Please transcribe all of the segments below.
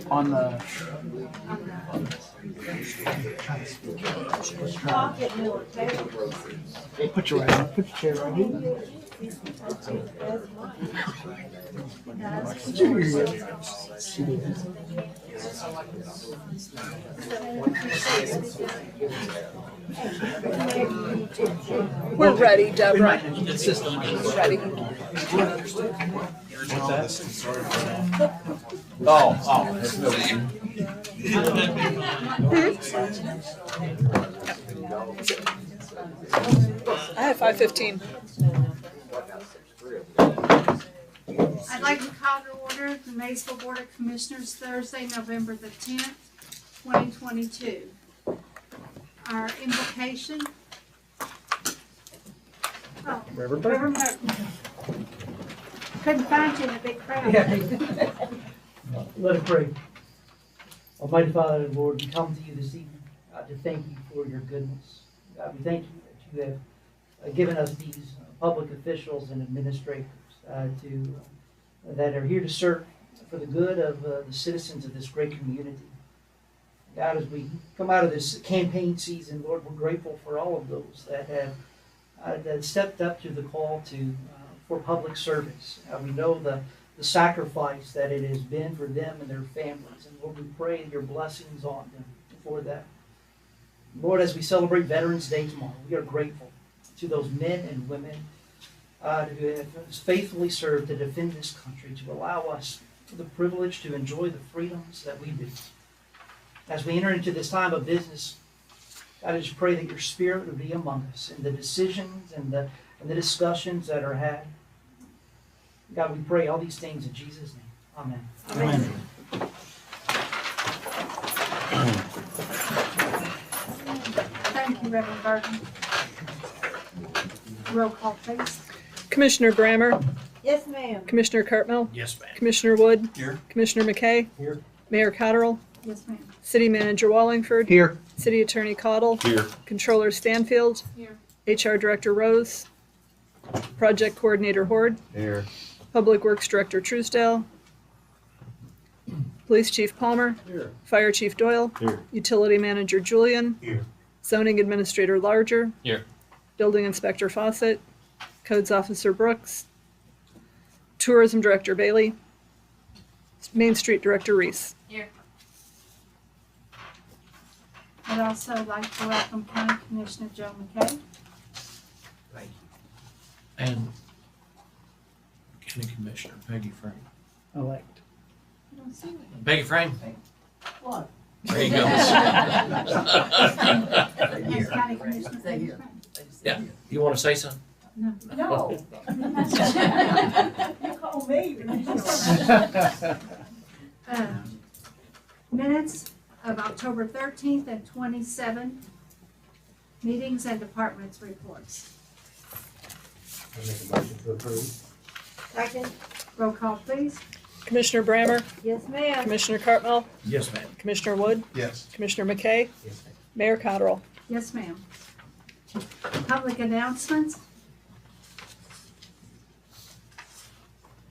On the put your chair right here. We're ready, Deborah. Ready. I have 5:15. I'd like to call to order the Maysville Board of Commissioners Thursday, November the 10th, 2022. Our invocation. Oh, Reverend Merton. Couldn't find you in a big crowd. Let us pray. Almighty Father and Lord, we come to you this evening to thank you for your goodness. God, we thank you that you have given us these public officials and administrators that are here to serve for the good of the citizens of this great community. God, as we come out of this campaign season, Lord, we're grateful for all of those that have that stepped up to the call for public service. We know the sacrifice that it has been for them and their families. And Lord, we pray your blessings on them for that. Lord, as we celebrate Veterans Day tomorrow, we are grateful to those men and women who have faithfully served to defend this country, to allow us the privilege to enjoy the freedoms that we do. As we enter into this time of business, God, I just pray that your Spirit would be among us in the decisions and the discussions that are had. God, we pray all these things in Jesus' name. Amen. Amen. Thank you, Reverend Burton. Roll call, please. Commissioner Brammer, Yes, ma'am. Commissioner Cartmel, Yes, ma'am. Commissioner Wood, Here. Commissioner McKay, Here. Mayor Cotterill, Yes, ma'am. City Manager Wallingford, Here. City Attorney Cottle, Here. Controller Stanfield, Here. HR Director Rose, Project Coordinator Horde, Here. Public Works Director Truesdale, Police Chief Palmer, Here. Fire Chief Doyle, Here. Utility Manager Julian, Here. Zoning Administrator Larger, Here. Building Inspector Fawcett, Codes Officer Brooks, Tourism Director Bailey, Main Street Director Reese. I'd also like to welcome County Commissioner Joe McKay. Thank you. And County Commissioner Peggy Frame. Elect. I don't see it. Peggy Frame? What? There you go. As County Commissioner Peggy Frank. Yeah. You want to say something? No. No. You call me. Minutes of October 13th and 27, meetings and departments reports. I make a motion to approve. Second. Roll call, please. Commissioner Brammer, Yes, ma'am. Commissioner Cartmel, Yes, ma'am. Commissioner Wood, Yes. Commissioner McKay, Yes, ma'am. Mayor Cotterill. Yes, ma'am. Public announcements.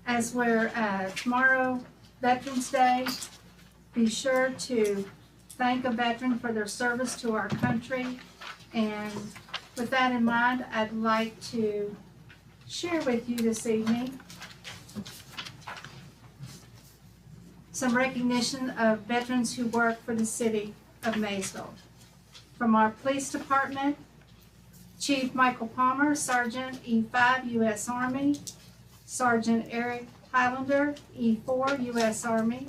As we're tomorrow, Veterans Day, be sure to thank a veteran for their service to our country. And with that in mind, I'd like to share with you this evening some recognition of veterans who work for the city of Maysville. From our police department, Chief Michael Palmer, Sergeant E5 U.S. Army, Sergeant Eric Highlander, E4 U.S. Army,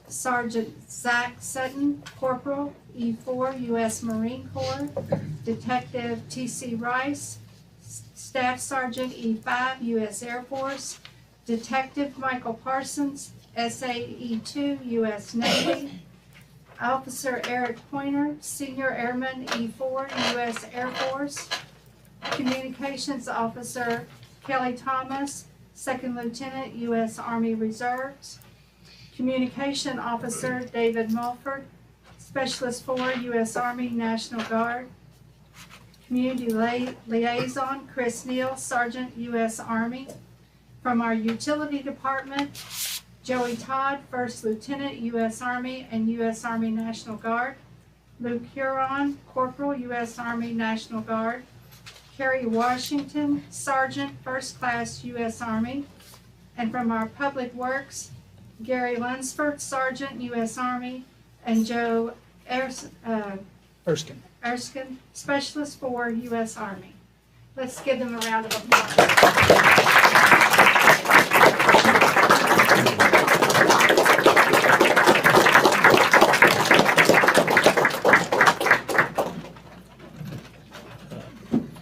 Sergeant Zach Sutton, Corporal, E4 U.S. Marine Corps, Detective T.C. Rice, Staff Sergeant E5 U.S. Air Force, Detective Michael Parsons, SAE2 U.S. Navy, Officer Eric Pointer, Senior Airman E4 U.S. Air Force, Communications Officer Kelly Thomas, Second Lieutenant, U.S. Army Reserves. Communication Officer David Mulford, Specialist 4, U.S. Army National Guard. Community Liaison Chris Neal, Sergeant, U.S. Army. From our Utility Department, Joey Todd, First Lieutenant, U.S. Army and U.S. Army National Guard. Luke Huron, Corporal, U.S. Army National Guard. Kerry Washington, Sergeant, First Class, U.S. Army. And from our Public Works, Gary Lunsford, Sergeant, U.S. Army, and Joe Erskine. Erskine, Specialist 4, U.S. Army. Let's give them a round of applause.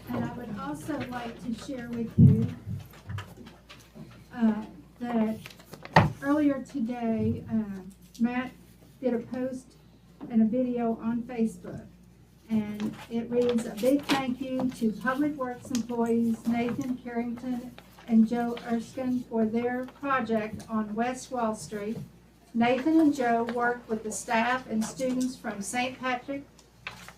And I would also like to share with you that earlier today, Matt did a post and a video on Facebook. And it reads, a big thank you to Public Works employees Nathan Carrington and Joe Erskine for their project on West Wall Street. Nathan and Joe worked with the staff and students from St. Patrick,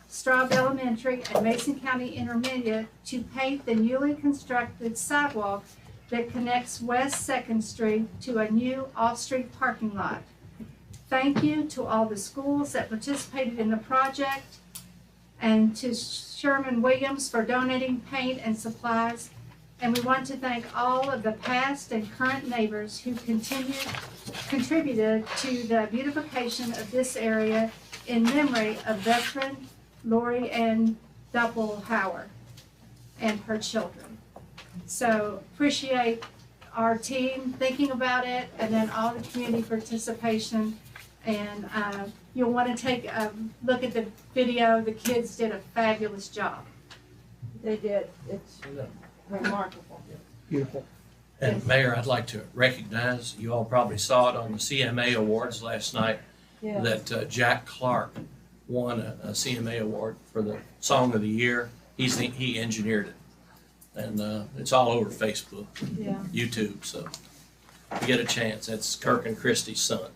Straub Elementary, and Mason County Intermediate to paint the newly constructed sidewalk that connects West 2nd Street to a new off-street parking lot. Thank you to all the schools that participated in the project, and to Sherman Williams for donating paint and supplies. And we want to thank all of the past and current neighbors who contributed to the beautification of this area in memory of veteran Lori Ann Doppelhauer and her children. So appreciate our team thinking about it, and then all the community participation. And you'll want to take a look at the video. The kids did a fabulous job. They did. It's remarkable. Beautiful. And Mayor, I'd like to recognize, you all probably saw it on the CMA Awards last night, Yeah. that Jack Clark won a CMA award for the Song of the Year. He engineered it. And it's all over Facebook, Yeah. YouTube, so if you get a chance, that's Kirk and Christie's son.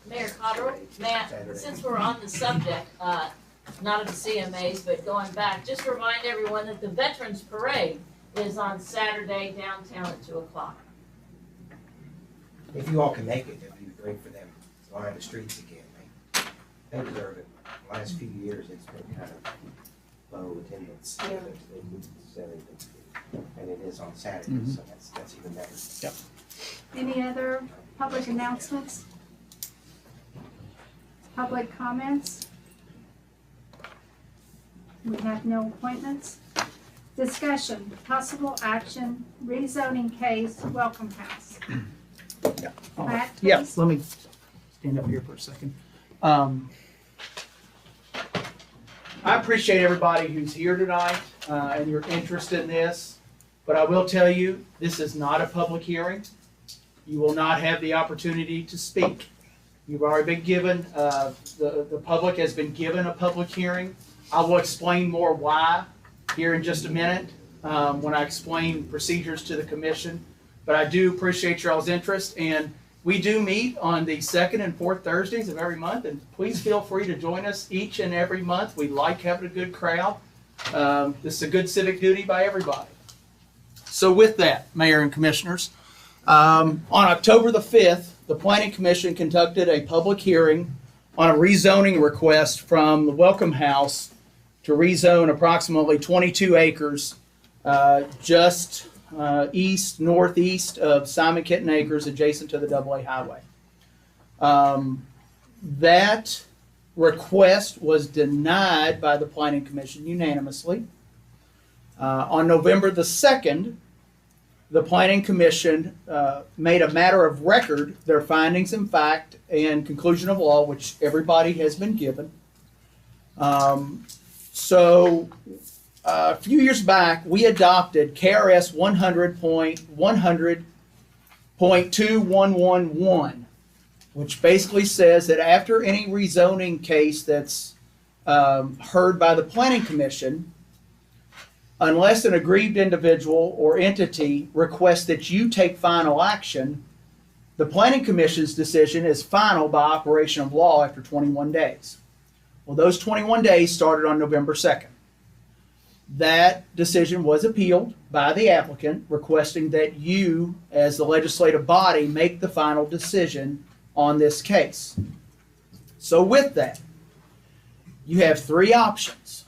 Mayor Cotterill, Matt, since we're on the subject, not of the CMAs, but going back, just remind everyone that the Veterans Parade is on Saturday downtown at 2 o'clock. If you all can make it, it'd be great for them to line the streets again. They deserve it. The last few years, it's been kind of low attendance. Yeah. And it is on Saturday, Mhm. so that's even better. Any other public announcements? Public comments? We have no appointments. Discussion, possible action, rezoning case, Welcome House. Matt, Yeah, please. let me stand up here for a second. I appreciate everybody who's here tonight and your interest in this, but I will tell you, this is not a public hearing. You will not have the opportunity to speak. You've already been given, the public has been given a public hearing. I will explain more why here in just a minute when I explain procedures to the commission. But I do appreciate y'all's interest, and we do meet on the second and fourth Thursdays of every month, and please feel free to join us each and every month. We like having a good crowd. This is a good civic duty by everybody. So with that, Mayor and Commissioners, on October the 5th, the Planning Commission conducted a public hearing on a rezoning request from the Welcome House to rezone approximately 22 acres just northeast of Simon Kitten Acres, adjacent to the AA highway. That request was denied by the Planning Commission unanimously. On November the 2nd, the Planning Commission made a matter of record their findings in fact and conclusion of law, which everybody has been given. So a few years back, we adopted KRS 100.100.2111, which basically says that after any rezoning case that's heard by the Planning Commission, unless an aggrieved individual or entity requests that you take final action, the Planning Commission's decision is final by operation of law after 21 days. Well, those 21 days started on November 2nd. That decision was appealed by the applicant, requesting that you, as the legislative body, make the final decision on this case. So with that, you have three options.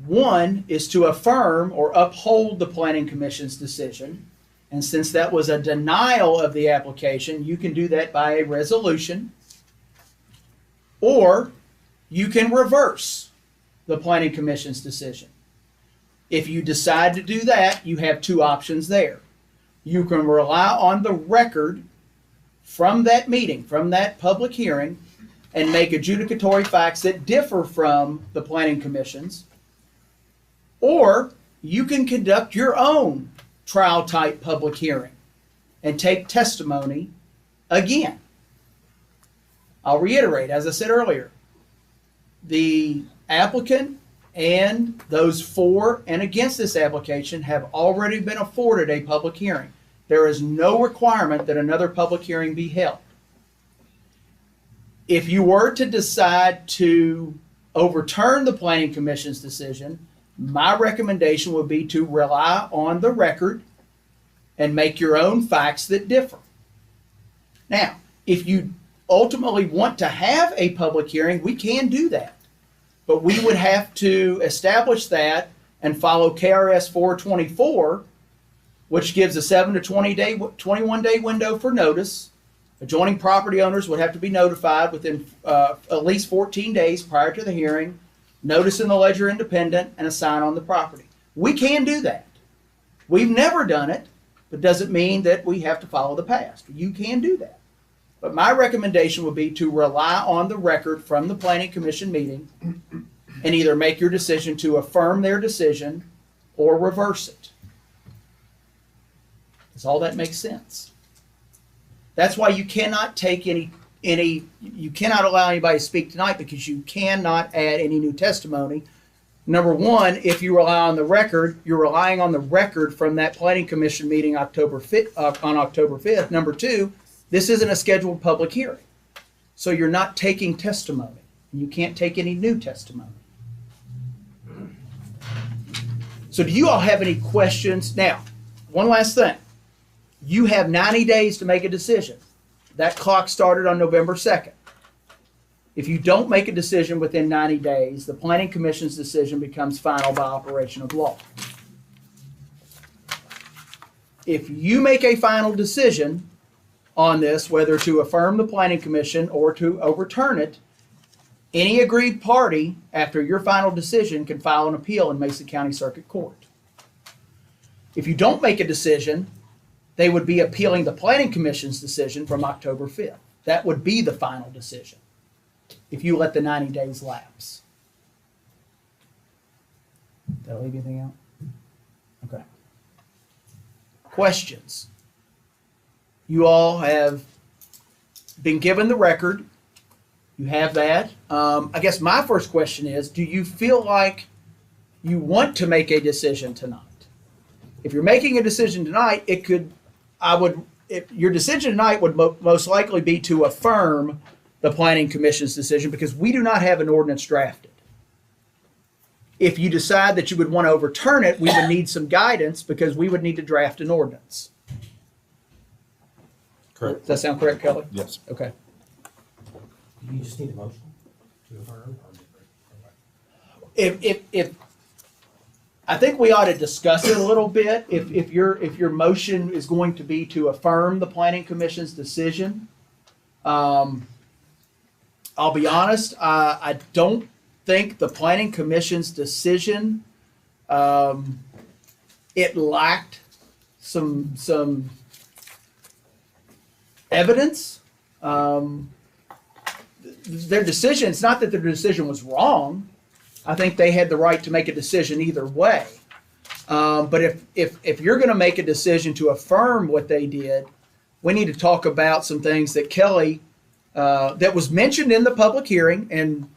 One is to affirm or uphold the Planning Commission's decision. And since that was a denial of the application, you can do that by a resolution. Or you can reverse the Planning Commission's decision. If you decide to do that, you have two options there. You can rely on the record from that meeting, from that public hearing, and make adjudicatory facts that differ from the Planning Commission's. Or you can conduct your own trial-type public hearing and take testimony again. I'll reiterate, as I said earlier, the applicant and those for and against this application have already been afforded a public hearing. There is no requirement that another public hearing be held. If you were to decide to overturn the Planning Commission's decision, my recommendation would be to rely on the record and make your own facts that differ. Now, if you ultimately want to have a public hearing, we can do that. But we would have to establish that and follow KRS 424, which gives a 7 to 21 day window for notice. Adjoining property owners would have to be notified within at least 14 days prior to the hearing, notice in the Ledger Independent, and a sign on the property. We can do that. We've never done it, but doesn't mean that we have to follow the past. You can do that. But my recommendation would be to rely on the record from the Planning Commission meeting and either make your decision to affirm their decision or reverse it. Does all that make sense? That's why you cannot take you cannot allow anybody to speak tonight, because you cannot add any new testimony. Number one, if you rely on the record, you're relying on the record from that Planning Commission meeting on October 5th. Number two, this isn't a scheduled public hearing. So you're not taking testimony. You can't take any new testimony. So do you all have any questions? Now, one last thing. You have 90 days to make a decision. That clock started on November 2nd. If you don't make a decision within 90 days, the Planning Commission's decision becomes final by operation of law. If you make a final decision on this, whether to affirm the Planning Commission or to overturn it, any aggrieved party after your final decision can file an appeal in Mason County Circuit Court. If you don't make a decision, they would be appealing the Planning Commission's decision from October 5th. That would be the final decision if you let the 90 days lapse. Did I leave anything out? Okay. Questions? You all have been given the record. You have that. I guess my first question is, do you feel like you want to make a decision tonight? If you're making a decision tonight, your decision tonight would most likely be to affirm the Planning Commission's decision, because we do not have an ordinance drafted. If you decide that you would want to overturn it, we would need some guidance, because we would need to draft an ordinance. Correct. Does that sound correct, Kelly? Yes. Okay. You just need a motion to affirm? If I think we ought to discuss it a little bit. If your motion is going to be to affirm the Planning Commission's decision, I'll be honest, I don't think the Planning Commission's decision, it lacked some evidence. Their decision, it's not that their decision was wrong. I think they had the right to make a decision either way. But if you're going to make a decision to affirm what they did, we need to talk about some things that Kelly, that was mentioned in the public hearing, and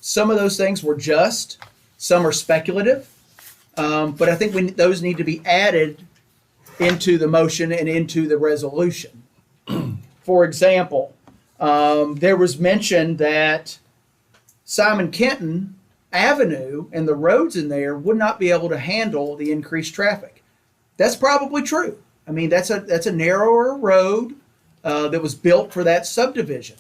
some of those things were just, some are speculative, But I think those need to be added into the motion and into the resolution. For example, there was mention that Simon Kenton Avenue and the roads in there would not be able to handle the increased traffic. That's probably true. I mean, that's a narrower road that was built for that subdivision.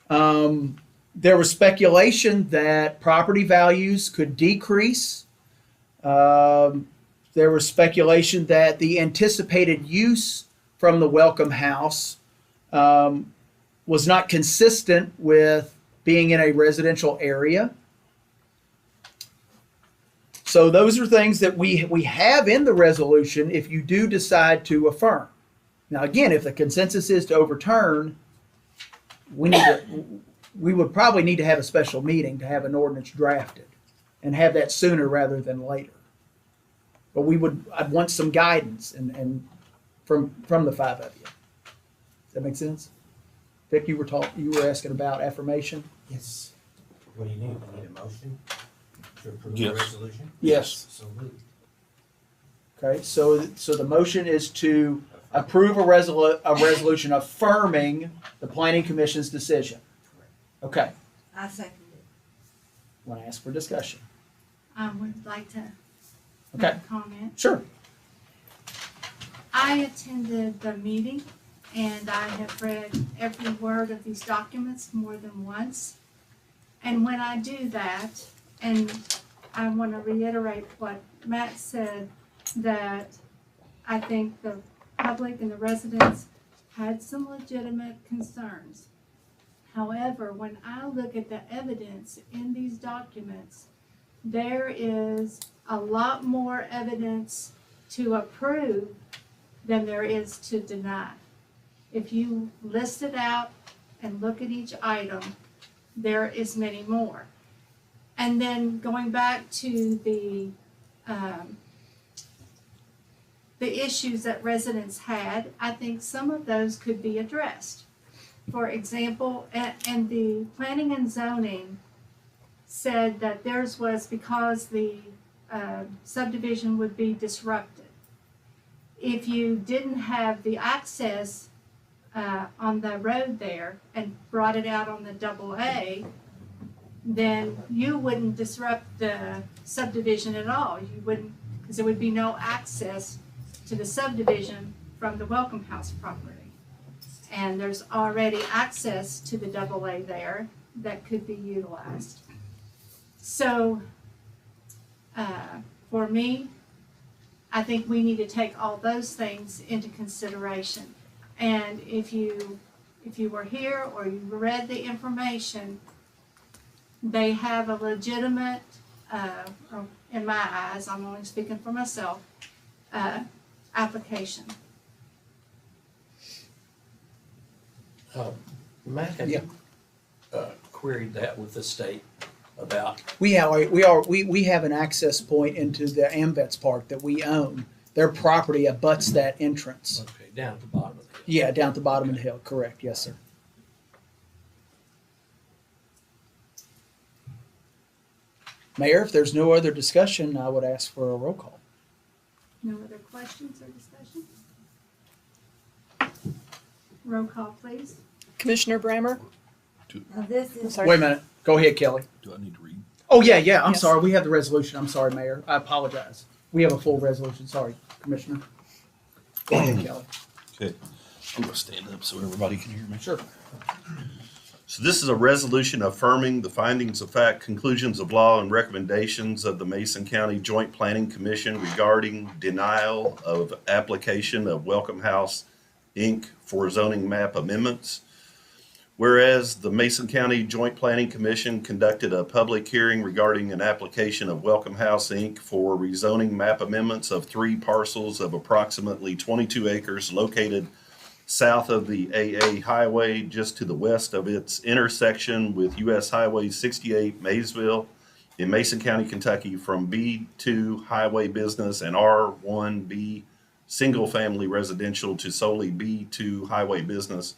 There was speculation that property values could decrease. There was speculation that the anticipated use from the Welcome House was not consistent with being in a residential area. So those are things that we have in the resolution if you do decide to affirm. Now, again, if the consensus is to overturn, we would probably need to have a special meeting to have an ordinance drafted and have that sooner rather than later. But I'd want some guidance and from the five of you. Does that make sense? Vic, you were asking about affirmation? Yes. What do you need? You need a motion to approve the Yes. resolution? Yes. So moved. Okay, so the motion is to approve a resolution affirming the planning commission's decision. Okay, I second it. want to ask for discussion? I would like to Okay. make a comment. Sure. I attended the meeting and I have read every word of these documents more than once. And when I do that, and I want to reiterate what Matt said, that I think the public and the residents had some legitimate concerns. However, when I look at the evidence in these documents, there is a lot more evidence to approve than there is to deny. If you list it out and look at each item, there is many more. And then going back to the issues that residents had, I think some of those could be addressed. For example, and the planning and zoning said that theirs was because the subdivision would be disrupted. If you didn't have the access on the road there and brought it out on the AA, then you wouldn't disrupt the subdivision at all. You wouldn't, because there would be no access to the subdivision from the Welcome House property. And there's already access to the AA there that could be utilized. So, for me, I think we need to take all those things into consideration. And if you were here or you read the information, they have a legitimate, in my eyes, I'm only speaking for myself, application. Matt, have you queried that with the state about? We have an access point into the AMVETS park that we own. Their property abuts that entrance. Okay, down at the bottom of the hill. Yeah, down at the bottom of the hill, correct, yes, sir. Mayor, if there's no other discussion, I would ask for a roll call. No other questions or discussion? Roll call, please. Commissioner Brammer? Now this I'm is, sorry. Wait a minute, go ahead, Kelly. Do I need to read? Oh, yeah, I'm Yes. sorry, we have the resolution, I'm sorry, Mayor, I apologize. We have a full resolution, sorry, Commissioner. Go ahead, Kelly. Okay, I'm gonna stand up so everybody can hear me. Sure. So this is a resolution affirming the findings of fact, conclusions of law, and recommendations of the Mason County Joint Planning Commission regarding denial of application of Welcome House, Inc. for zoning map amendments. Whereas the Mason County Joint Planning Commission conducted a public hearing regarding an application of Welcome House, Inc. for rezoning map amendments of 3 parcels of approximately 22 acres located south of the AA Highway, just to the west of its intersection with US Highway 68 Maysville in Mason County, Kentucky, from B2 Highway Business and R1B Single Family Residential to solely B2 Highway Business.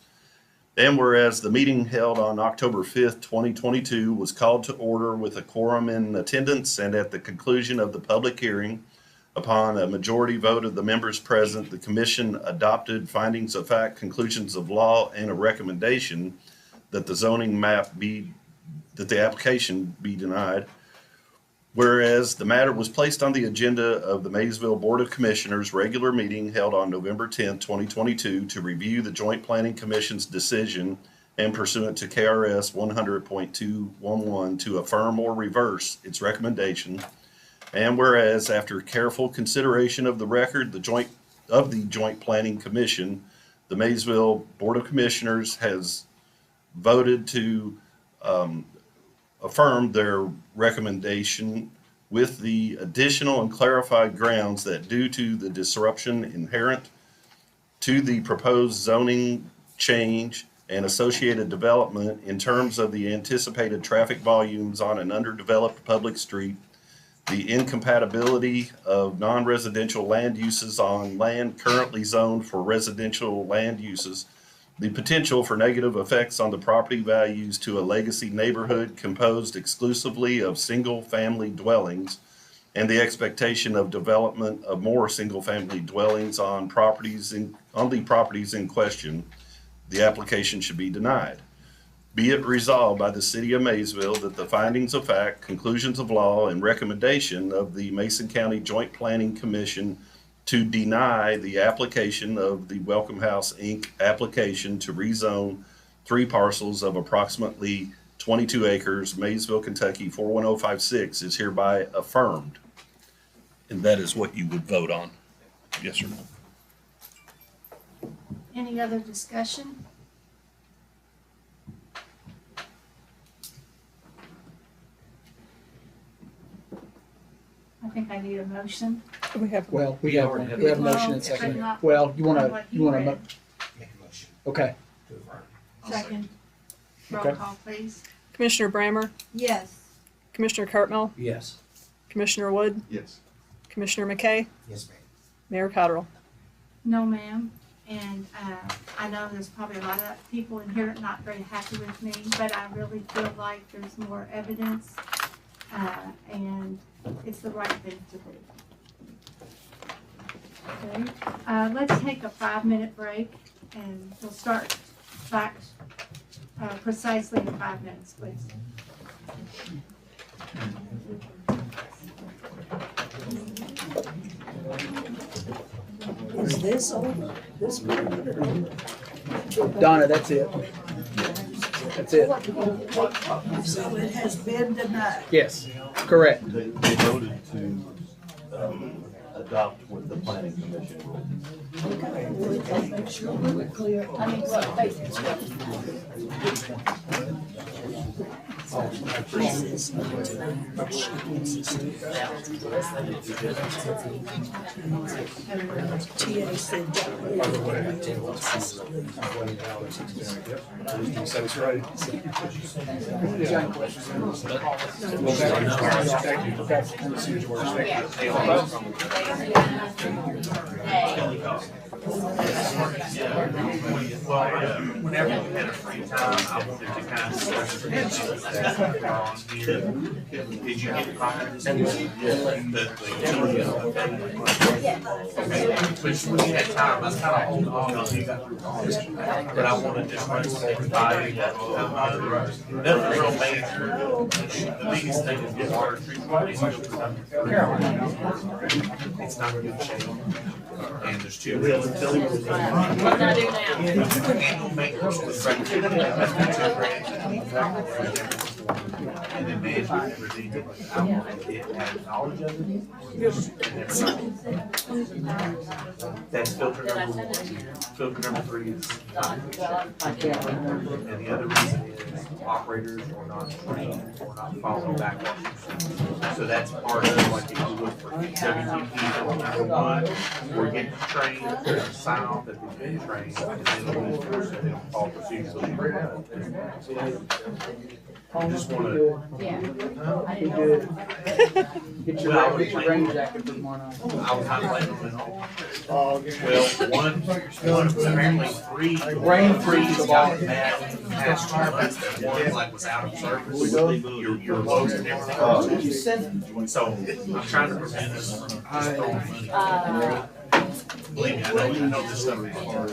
And whereas the meeting held on October 5th, 2022 was called to order with a quorum in attendance, and at the conclusion of the public hearing, upon a majority vote of the members present, the commission adopted findings of fact, conclusions of law, and a recommendation that the application be denied. Whereas the matter was placed on the agenda of the Maysville Board of Commissioners regular meeting held on November 10, 2022 to review the Joint Planning Commission's decision and pursuant to KRS 100.211 to affirm or reverse its recommendation. And whereas after careful consideration of the record, the Joint Planning Commission, the Maysville Board of Commissioners has voted to affirm their recommendation with the additional and clarified grounds that due to the disruption inherent to the proposed zoning change and associated development in terms of the anticipated traffic volumes on an underdeveloped public street, the incompatibility of non-residential land uses on land currently zoned for residential land uses, the potential for negative effects on the property values to a legacy neighborhood composed exclusively of single-family dwellings, and the expectation of development of more single-family dwellings on the properties in question, the application should be denied. Be it resolved by the City of Maysville that the findings of fact, conclusions of law, and recommendation of the Mason County Joint Planning Commission to deny the application of the Welcome House, Inc. application to rezone 3 parcels of approximately 22 acres, Maysville, Kentucky 41056 is hereby affirmed. And that is what you would vote on. Yes or no? Any other discussion? I think I need a motion. We have, Well, we have a motion and second. Well, you wanna, Make a motion okay. to affirm. Second. Roll Okay. call, please. Commissioner Brammer, Yes. Commissioner Cartmel, Yes. Commissioner Wood, Yes. Commissioner McKay, Yes, ma'am. Mayor Cottrell. No, ma'am. And I know there's probably a lot of people in here not very happy with me, but I really feel like there's more evidence, and it's the right thing to do. Okay, let's take a 5-minute break, and we'll start back precisely in 5 minutes, please. Is this over? This part of it over? Donna, that's it. That's it. So it has been denied. Yes, correct. They voted to adopt what the planning commission ruled. Okay, we'll just make sure we're clear. I mean, look, basically. This is not denied. She wants us to. TA said that way. Whenever we had a free time, I wanted to kind of did you get a copy of this? Which when you had time, I was kind of holding off on you got through all this. But I wanted to run everybody that nothing real major. The biggest thing is the water treatment. It's not in good shape. And there's 2 real utilities. What can I do now? Annual maintenance was and then management never did it. I wanted it to have knowledge of it. That's filter number 1. Filter number 3 is I can't remember. and the other reason is operators are not trained or not following backwards. So that's part of like if you look for WTP or number 1, we're getting trained, sign off that they've been trained, and then they don't follow procedures. I just want to. Yeah. Be good. Get your rain jacket for tomorrow night. I was kind of Well, one, apparently three. Brain freeze of all. Past 2 months, that one like was out of service. Your loads and everything. You send So I'm trying to prevent us from throwing money. Believe me, I know this stuff is hard.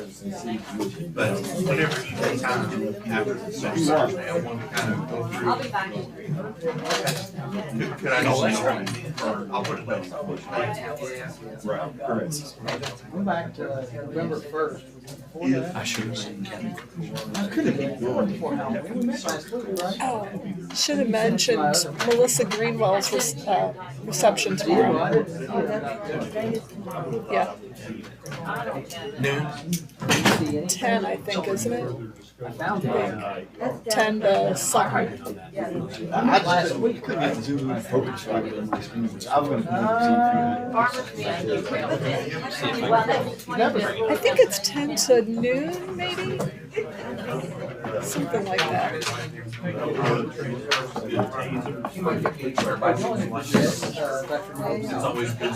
But whenever you take time after the session, I want to kind of go through. I'll be back. Could I just say, or I'll put it up. Right, correct. Go back to November 1st. I should have seen Kevin. Could have been before Halloween. We met last week, right? Oh, should have mentioned Melissa Greenwell's reception tomorrow. Yeah, Noon? 10, I think, isn't it? I found it. 10 to something. Last week. Farmers being. Well, that's 20. I think it's 10 to noon, maybe? Something like that. It's always good.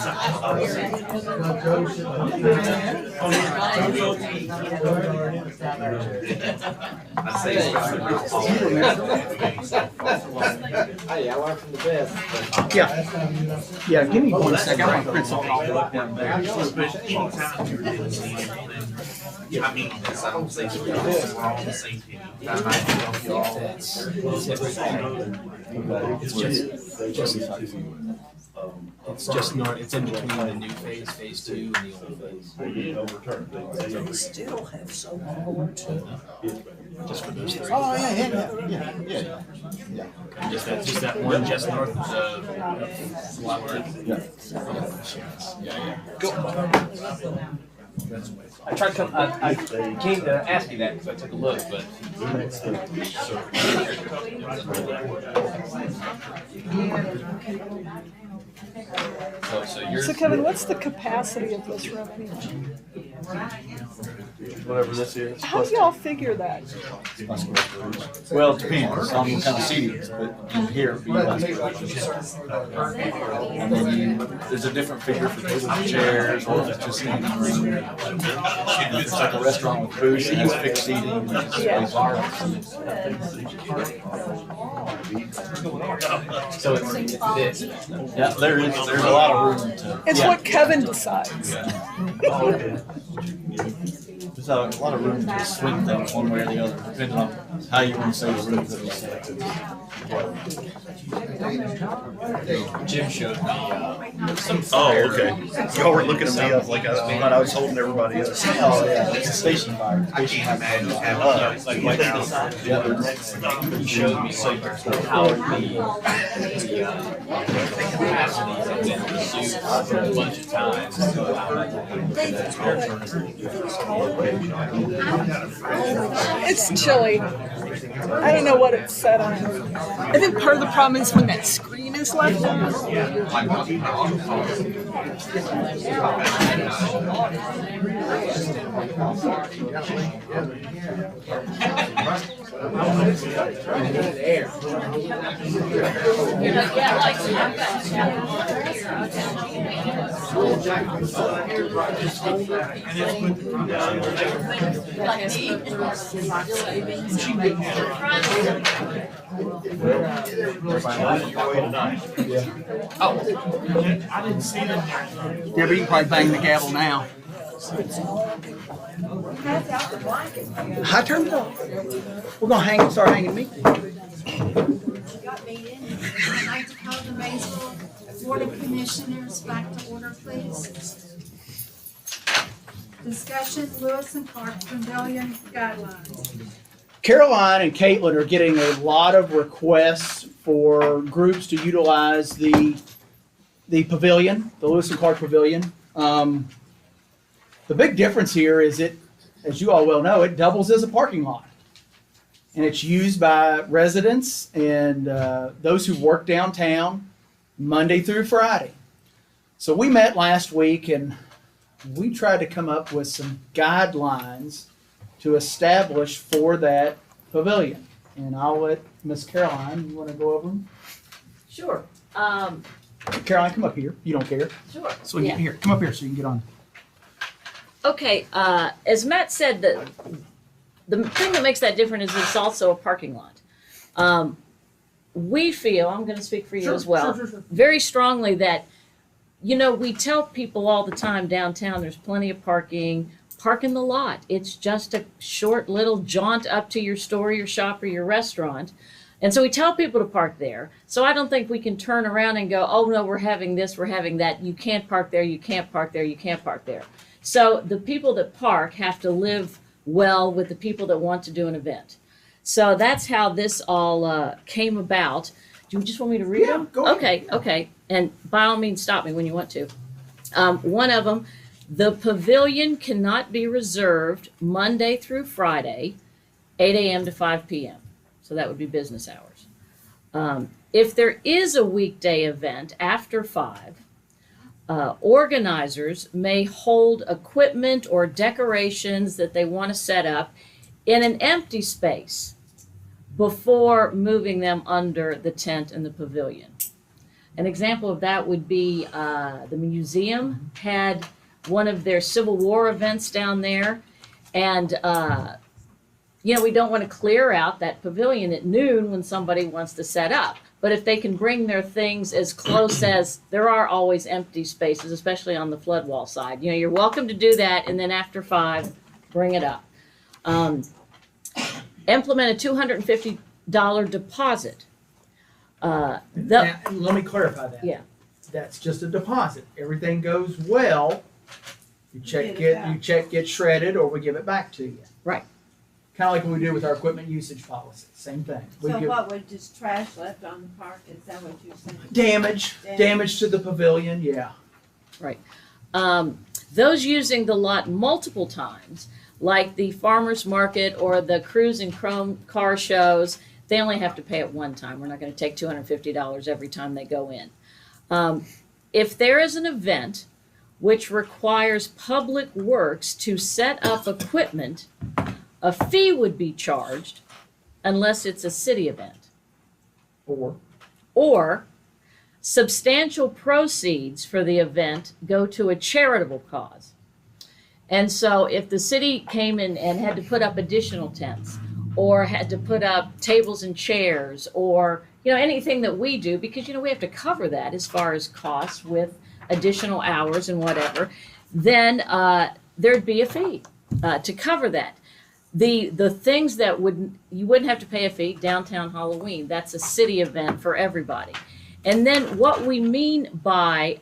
I say Hey, I learned from the best. Yeah, give me 1 second. I want to print something off down there. But anytime you're doing anything, I mean, I don't think we're all on the same team. I might help you all. It's just not, it's in between the new phase, phase 2, and the old phase. They still have so more to. Just for those 3. Oh, yeah. Just that one just north of the flower. I tried to come, I came to ask you that because I took a look, but. So Kevin, what's the capacity of this revenue? Whatever this is. How do y'all figure that? Well, it depends on what kind of seating, but in here, it'd be less. And then there's a different figure for tables and chairs, or if it's just standing room. If it's like a restaurant with booths, it has fixed seating. So it's this. Yeah, there's a lot of room to. It's yeah. what Kevin decides. There's a lot of room to swing things one way or the other, depending on how you want to say the room could be set. Jim showed me some Oh, fire. okay. Y'all were looking at me up like I thought I was holding everybody else. Oh, yeah, it's a station fire. I can't imagine having. Like he showed me how the capacities have been reduced a bunch of times. So how It's chilly. I don't know what it said on it. I think part of the problem is when that screen is left on. Yeah, like, I didn't see them. Yeah, but you can probably bang the gavel now. I turned it off. We're gonna start hanging meat. I'd like to call the Maysville Board of Commissioners back to order, please. Discussion, Lewis and Clark Pavilion guidelines. Caroline and Caitlin are getting a lot of requests for groups to utilize the pavilion, the Lewis and Clark Pavilion. The big difference here is it, as you all well know, it doubles as a parking lot. And it's used by residents and those who work downtown Monday through Friday. So we met last week and we tried to come up with some guidelines to establish for that pavilion. And I'll let Miss Caroline, you want to go over them? Sure. Caroline, come up here. You don't care. Sure. So we Yeah. get here. Come up here so you can get on. Okay, as Matt said, the thing that makes that different is it's also a parking lot. We feel, I'm gonna speak for you as well, Sure. very strongly that, we tell people all the time downtown, there's plenty of parking, park in the lot. It's just a short little jaunt up to your store, your shop, or your restaurant. And so we tell people to park there. So I don't think we can turn around and go, oh no, we're having this, we're having that. You can't park there, you can't park there, you can't park there. So the people that park have to live well with the people that want to do an event. So that's how this all came about. Do you just want me to read Yeah, them? go ahead. Okay. And by all means, stop me when you want to. One of them, the pavilion cannot be reserved Monday through Friday, 8 a.m. to 5 p.m. So that would be business hours. If there is a weekday event after 5, organizers may hold equipment or decorations that they want to set up in an empty space before moving them under the tent and the pavilion. An example of that would be the museum had one of their Civil War events down there, and we don't want to clear out that pavilion at noon when somebody wants to set up. But if they can bring their things as close as, there are always empty spaces, especially on the flood wall side. You're welcome to do that, and then after 5, bring it up. Implement a $250 deposit. Now, let me clarify that. Yeah. That's just a deposit. Everything goes well, your check gets shredded, or we give it back to you. Right. Kind of like what we do with our equipment usage policy. Same thing. We So give what, would just trash left on the park, is that what you're saying? damage to the pavilion. Yeah. Those using the lot multiple times, like the farmer's market or the cruise and chrome car shows, they only have to pay it one time. We're not going to take $250 every time they go in. If there is an event which requires public works to set up equipment, a fee would be charged unless it's a city event. Or substantial proceeds for the event go to a charitable cause. And so if the city came in and had to put up additional tents, or had to put up tables and chairs, or anything that we do, because we have to cover that as far as costs with additional hours and whatever, then there'd be a fee to cover that. The things that you wouldn't have to pay a fee, downtown Halloween, that's a city event for everybody. And then what we mean by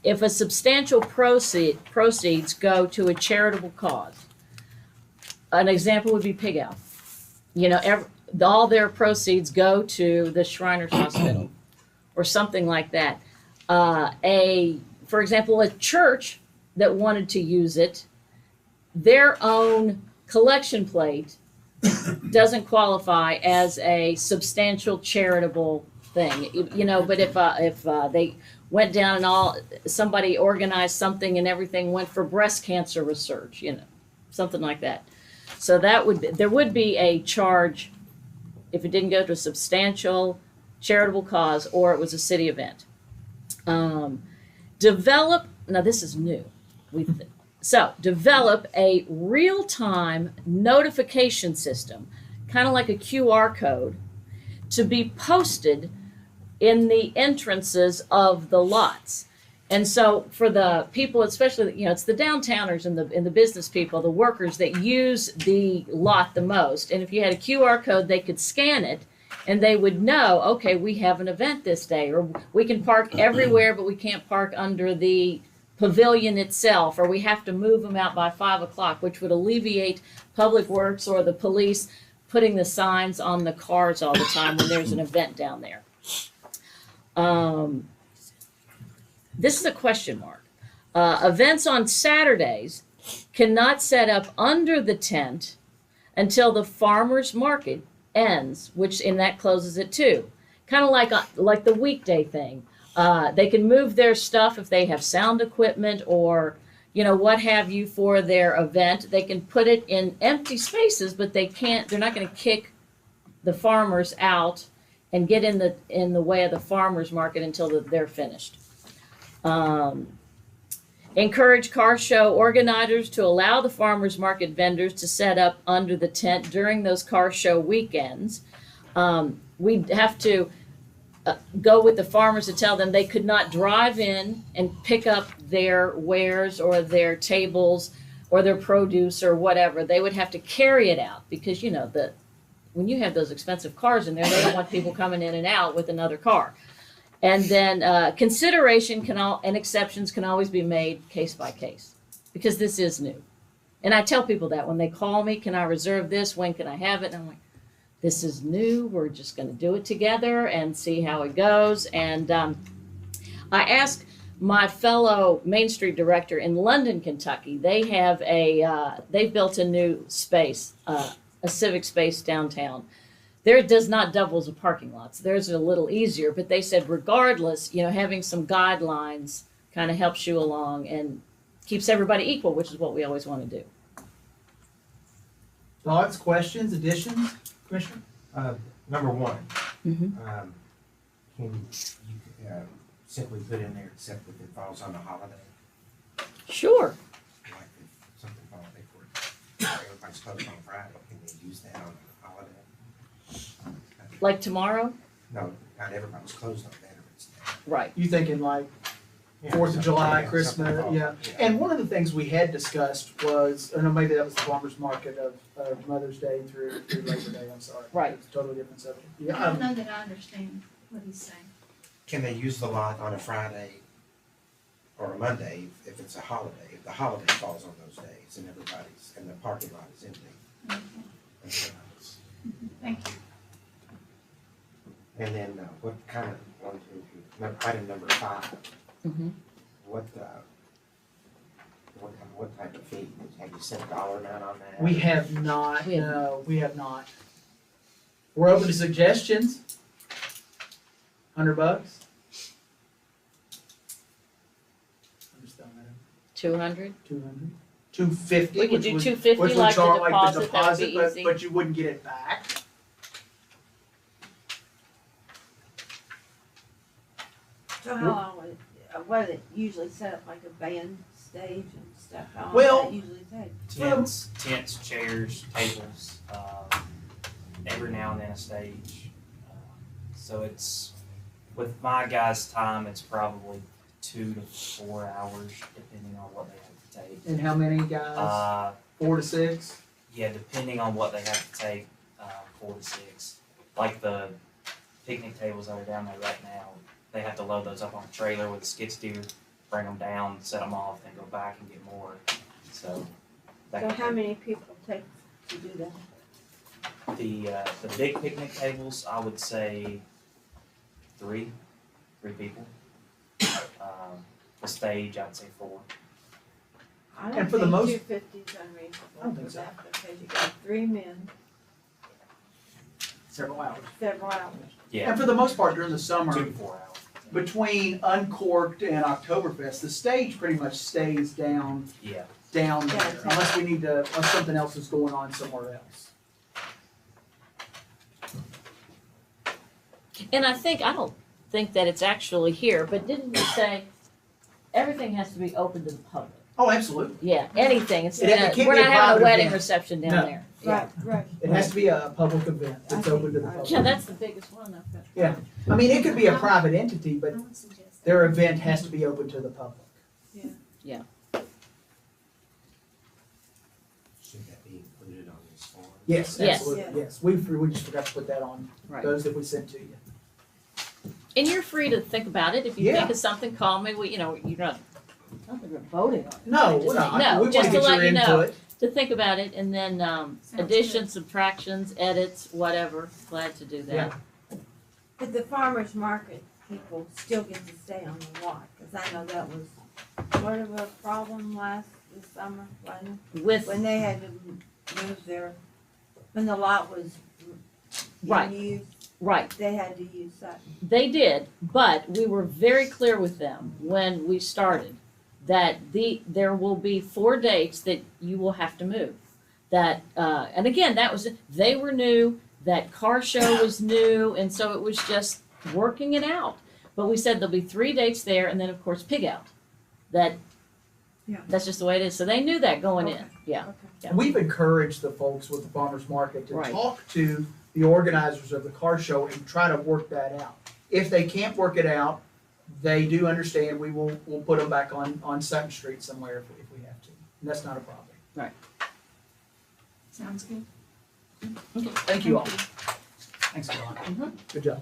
if a substantial proceeds go to a charitable cause. An example would be Pig Out. All their proceeds go to the Shriners Hospital or something like that. For example, a church that wanted to use it, their own collection plate doesn't qualify as a substantial charitable thing. But if they went down and somebody organized something and everything went for breast cancer research, something like that. So there would be a charge if it didn't go to a substantial charitable cause or it was a city event. Develop a real-time notification system, kind of like a QR code, to be posted in the entrances of the lots. And so for the people, especially, it's the downtowners and the business people, the workers that use the lot the most. And if you had a QR code, they could scan it and they would know, okay, we have an event this day, or we can park everywhere, but we can't park under the pavilion itself, or we have to move them out by 5 o'clock, which would alleviate Public Works or the police putting the signs on the cars all the time when there's an event down there. This is a question mark. Events on Saturdays cannot set up under the tent until the farmer's market ends, which in that closes at 2. Kind of like the weekday thing. They can move their stuff if they have sound equipment or what have you for their event. They can put it in empty spaces, but they're not going to kick the farmers out and get in the way of the farmer's market until they're finished. Encourage car show organizers to allow the farmer's market vendors to set up under the tent during those car show weekends. We'd have to go with the farmers to tell them they could not drive in and pick up their wares or their tables or their produce or whatever. They would have to carry it out because, you know, when you have those expensive cars in there, they don't want people coming in and out with another car. And then consideration and exceptions can always be made case by case because this is new. And I tell people that when they call me, can I reserve this? When can I have it? And I'm like, this is new. We're just going to do it together and see how it goes. And I asked my fellow Main Street director in London, Kentucky. They have they've built a new space, a civic space downtown. There does not double as a parking lots. Theirs are a little easier, but they said regardless, you know, having some guidelines kind of helps you along and keeps everybody equal, which is what we always want to do. Thoughts, questions, additions, Commissioner? Number one, Mhm. can you simply put in there except if it falls on a holiday? Sure. Like if something falls, everybody's closed on Friday, can they use that on a holiday? Like tomorrow? No, not everybody's closed on Veterans Day. Right. You thinking like Yeah, 4th of something- July, yeah, Christmas, something yeah. falls, And one of the things we had discussed was, I know maybe that was the farmer's market of Mother's Day through Labor Day, I'm sorry. Right. It's a totally different subject. I Yeah, don't know that I understand what he's saying. Can they use the lot on a Friday or a Monday if it's a holiday? If the holiday falls on those days and and the parking lot is empty? Okay. Thank you. And then what kind of, item number 5, Mhm. what type of fee? Have you set a dollar amount on that? we have not, We have- no, we have not. We're open to suggestions. $100? I'm just throwing that out. 200? 200? 250? We could which do would- 250 which would like the charge deposit, that would be easy. but you wouldn't get it back. So how long would what do they usually set up, like a band stage and stuff? How long Well- does that usually take? Tents, chairs, tables, every now and then a stage. So it's, with my guys' time, it's probably 2 to 4 hours, depending on what they have to take. And how many guys? 4 to 6? Yeah, depending on what they have to take, 4 to 6. Like the picnic tables that are down there right now, they have to load those up on a trailer with a skid steer, bring them down, set them off, then go back and get more. So. that So can how take- many people take to do that? The big picnic tables, I would say three people. The stage, I'd say 4. I And don't for the think most- 250 is unreasonable. I don't think for so. that, because you got 3 men, Several hours. several hours. Yeah, And for the most part during the summer, 2 to 4 hours. between Uncorked and Oktoberfest, the stage pretty much stays down Yeah. there, Yeah. unless we need to, unless something else is going on somewhere else. And I don't think that it's actually here, but didn't we say everything has to be open to the public? Oh, absolutely. Yeah, anything. It's, It can't we're be a not having private a wedding event. reception down No. there. Yeah. Right, right. It has to be a public event that's open to the Yeah, public. that's the biggest one I've got. Yeah, I mean, it could be a private entity, but I would suggest that. their event has to be open to the public. Should that be included on this form? Yes, Yes. absolutely, yes. We just forgot to put that on Right. those that we sent to you. And you're free to think about it. If you Yeah. think of something, call me. You're not, I don't think we're voting on it. No, Just we're not. no, We want just to to get let your you know. input. To think about it, and then additions, subtractions, edits, whatever. Glad to do that. Yeah. But the farmer's market people still get to stay on the lot, because I know that was sort of a problem this summer, wasn't it? With When they had to move when the lot was Right. in use, right, they had to use that. they did, but we were very clear with them when we started that there will be 4 dates that you will have to move. That and again, that was they were new. that car show was new, and so it was just working it out. But we said there'll be 3 dates there, and then of course pig out. That's just the way it is. So they knew that going in. Yeah. Yeah. We've encouraged the folks with the farmers market to Right. talk to the organizers of the car show and try to work that out. If they can't work it out, they do understand we'll put them back on Sutton Street somewhere if we have to. And that's not a problem. Sounds good. Thank you all. Thanks a lot. Good job.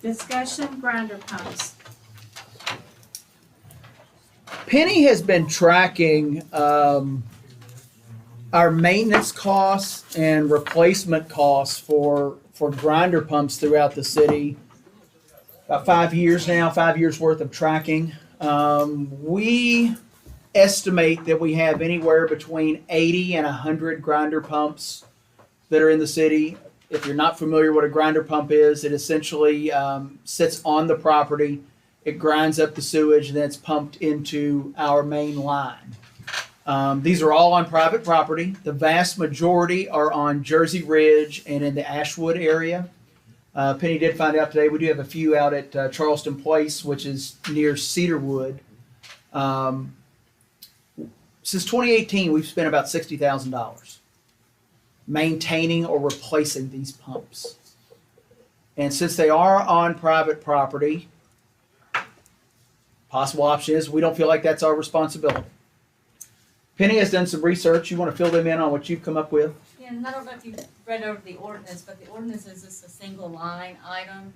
Discussion grinder pumps. Penny has been tracking our maintenance costs and replacement costs for grinder pumps throughout the city. About 5 years now, 5 years worth of tracking. We estimate that we have anywhere between 80 and 100 grinder pumps that are in the city. If you're not familiar what a grinder pump is, it essentially sits on the property. It grinds up the sewage and then it's pumped into our main line. These are all on private property. The vast majority are on Jersey Ridge and in the Ashwood area. Penny did find out today we do have a few out at Charleston Place, which is near Cedarwood. Since 2018, we've spent about $60,000 maintaining or replacing these pumps. And since they are on private property, possible option is we don't feel like that's our responsibility. Penny has done some research. You want to fill them in on what you've come up with? Yeah, and I don't know if you've read over the ordinance, but the ordinance is just a single line item.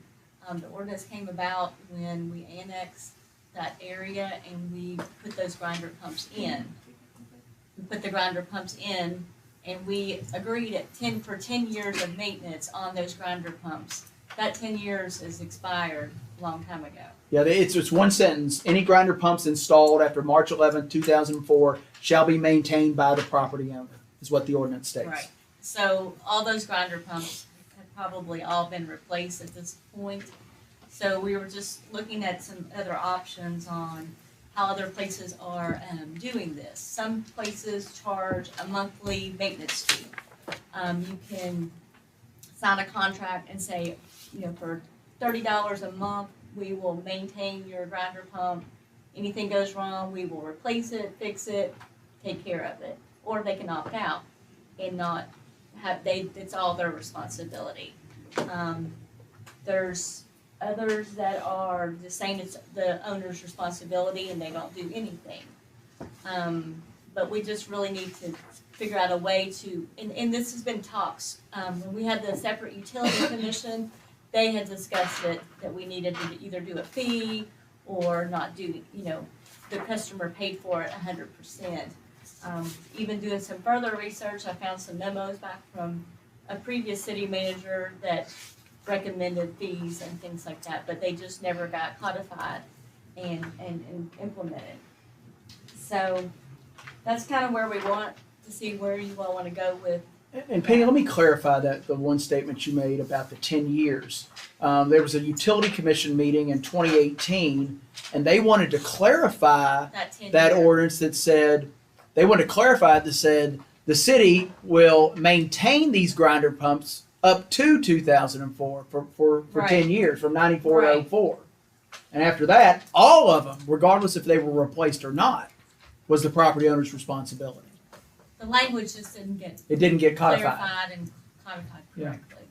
The ordinance came about when we annexed that area and we put those grinder pumps in. We put the grinder pumps in and we agreed for 10 years of maintenance on those grinder pumps. That 10 years has expired a long time ago. Yeah, it's one sentence. Any grinder pumps installed after March 11, 2004 shall be maintained by the property owner, is what the ordinance states. Right. So all those grinder pumps have probably all been replaced at this point. So we were just looking at some other options on how other places are doing this. Some places charge a monthly maintenance fee. You can sign a contract and say, for $30 a month, we will maintain your grinder pump. Anything goes wrong, we will replace it, fix it, take care of it. Or they can opt out and not have, it's all their responsibility. There's others that are just saying it's the owner's responsibility and they don't do anything. But we just really need to figure out a way to, and this has been talks. When we had the separate utility commission, they had discussed it, that we needed to either do a fee or not do, the customer paid for it 100%. Even doing some further research, I found some memos back from a previous city manager that recommended fees and things like that, but they just never got codified and implemented. So that's kind of where we want to see where you all want to go with. And Penny, let me clarify the one statement you made about the 10 years. There was a utility commission meeting in 2018, and they wanted to clarify that ordinance that said, the city will maintain these grinder pumps up to 2004 for Right. 10 years, from 94 to 04. And after that, all of them, regardless if they were replaced or not, was the property owner's responsibility. The language just didn't get codified. clarified and codified Yeah. correctly.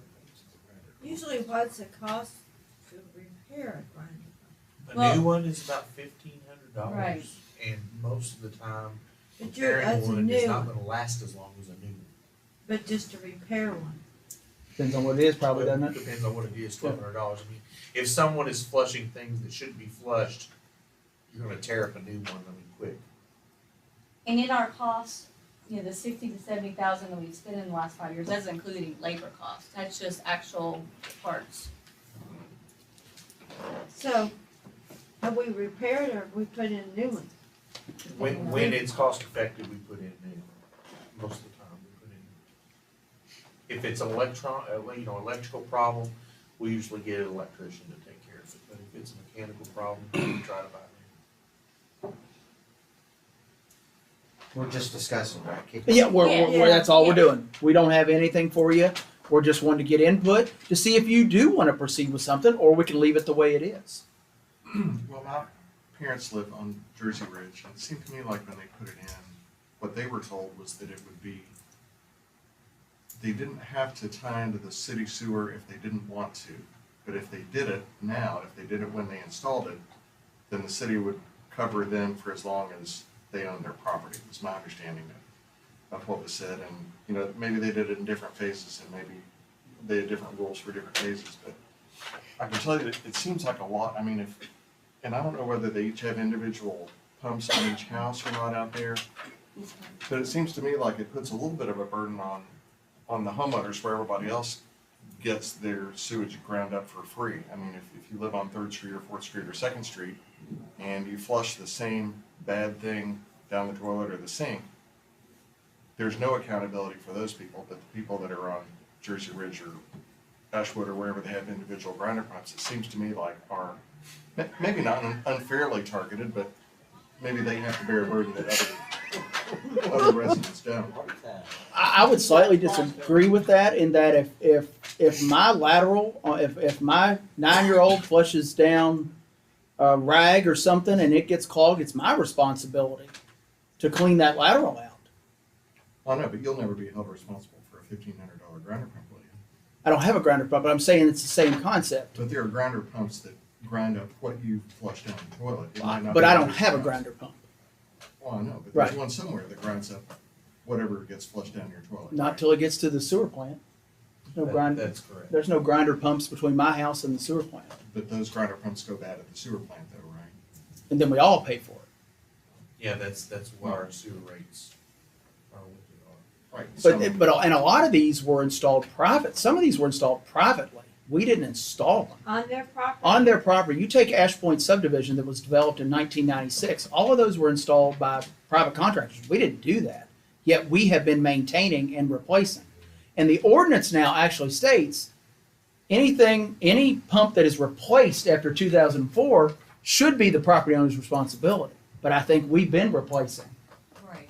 Usually what's the cost to repair a grinder? A Well- new one is about $1,500. Right. And most of the time, But you're, repairing that's a one is new not one, gonna last as long as a new one. but just to repair one. Depends on what it is, probably, doesn't it? Depends on what it is, $1,200. I mean, if someone is flushing things that shouldn't be flushed, you're gonna tear up a new one, quick. And in our costs, the 60 to 70,000 that we've spent in the last 5 years, that's including labor costs. That's just actual parts. So, have we repaired or have we put in a new one? When it's cost effective, we put in new. Most of the time, we put in. If it's an electrical problem, we usually get an electrician to take care of it. But if it's a mechanical problem, we try to buy We're just discussing, right? Yeah, that's all we're Yeah. doing. We don't have anything for you. We're just wanting to get input to see if you do want to proceed with something, or we can leave it the way it is. Well, my parents live on Jersey Ridge, and it seemed to me like when they put it in, what they were told was that it would be, they didn't have to tie into the city sewer if they didn't want to. But if they did it now, if they did it when they installed it, then the city would cover them for as long as they own their property, was my understanding of what was said. And, you know, maybe they did it in different phases, and maybe they had different rules for different phases, but I can tell you that it seems like a lot. I mean, and I don't know whether they each have individual pumps on each house or not out there, but it seems to me like it puts a little bit of a burden on the homeowners where everybody else gets their sewage ground up for free. I mean, if you live on 3rd Street or 4th Street or 2nd Street and you flush the same bad thing down the toilet or the sink, there's no accountability for those people, but the people that are on Jersey Ridge or Ashwood or wherever they have individual grinder pumps, it seems to me like are maybe not unfairly targeted, but maybe they have to bear a burden that other residents don't. I would slightly disagree with that in that if my lateral, if my 9-year-old flushes down a rag or something and it gets clogged, it's my responsibility to clean that lateral out. I know, but you'll never be held responsible for a $1,500 grinder pump, will you? I don't have a grinder pump, but I'm saying it's the same concept. But there are grinder pumps that grind up what you flush down the toilet. It might not But be I don't yours. have a grinder pump. Well, I know, but there's Right. one somewhere that grinds up whatever gets flushed down your toilet. Not till it gets to the sewer plant. No grinder. That's correct. There's no grinder pumps between my house and the sewer plant, But those grinder pumps go bad at the sewer plant though, right? and then we all pay for it. Yeah, that's why our sewer rates are what they are. Right. And a lot of these were installed private. Some of these were installed privately. We didn't install them. On their property? On their property. You take Ash Point subdivision that was developed in 1996. All of those were installed by private contractors. We didn't do that. Yet we have been maintaining and replacing. And the ordinance now actually states any pump that is replaced after 2004 should be the property owner's responsibility. But I think we've been replacing. Right.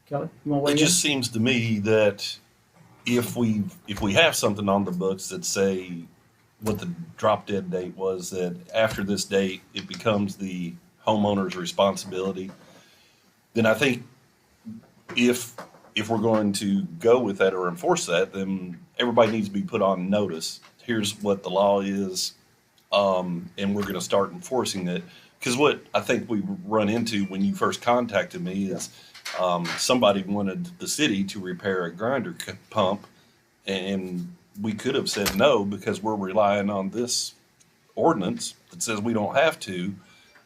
Kelly, you want to weigh It in? just seems to me that if we have something on the books that say what the drop dead date was, that after this date, it becomes the homeowner's responsibility, then I think if we're going to go with that or enforce that, then everybody needs to be put on notice. Here's what the law is, and we're going to start enforcing it. Because what I think we run into when you first contacted me is somebody wanted the city to repair a grinder pump, and we could have said no because we're relying on this ordinance that says we don't have to.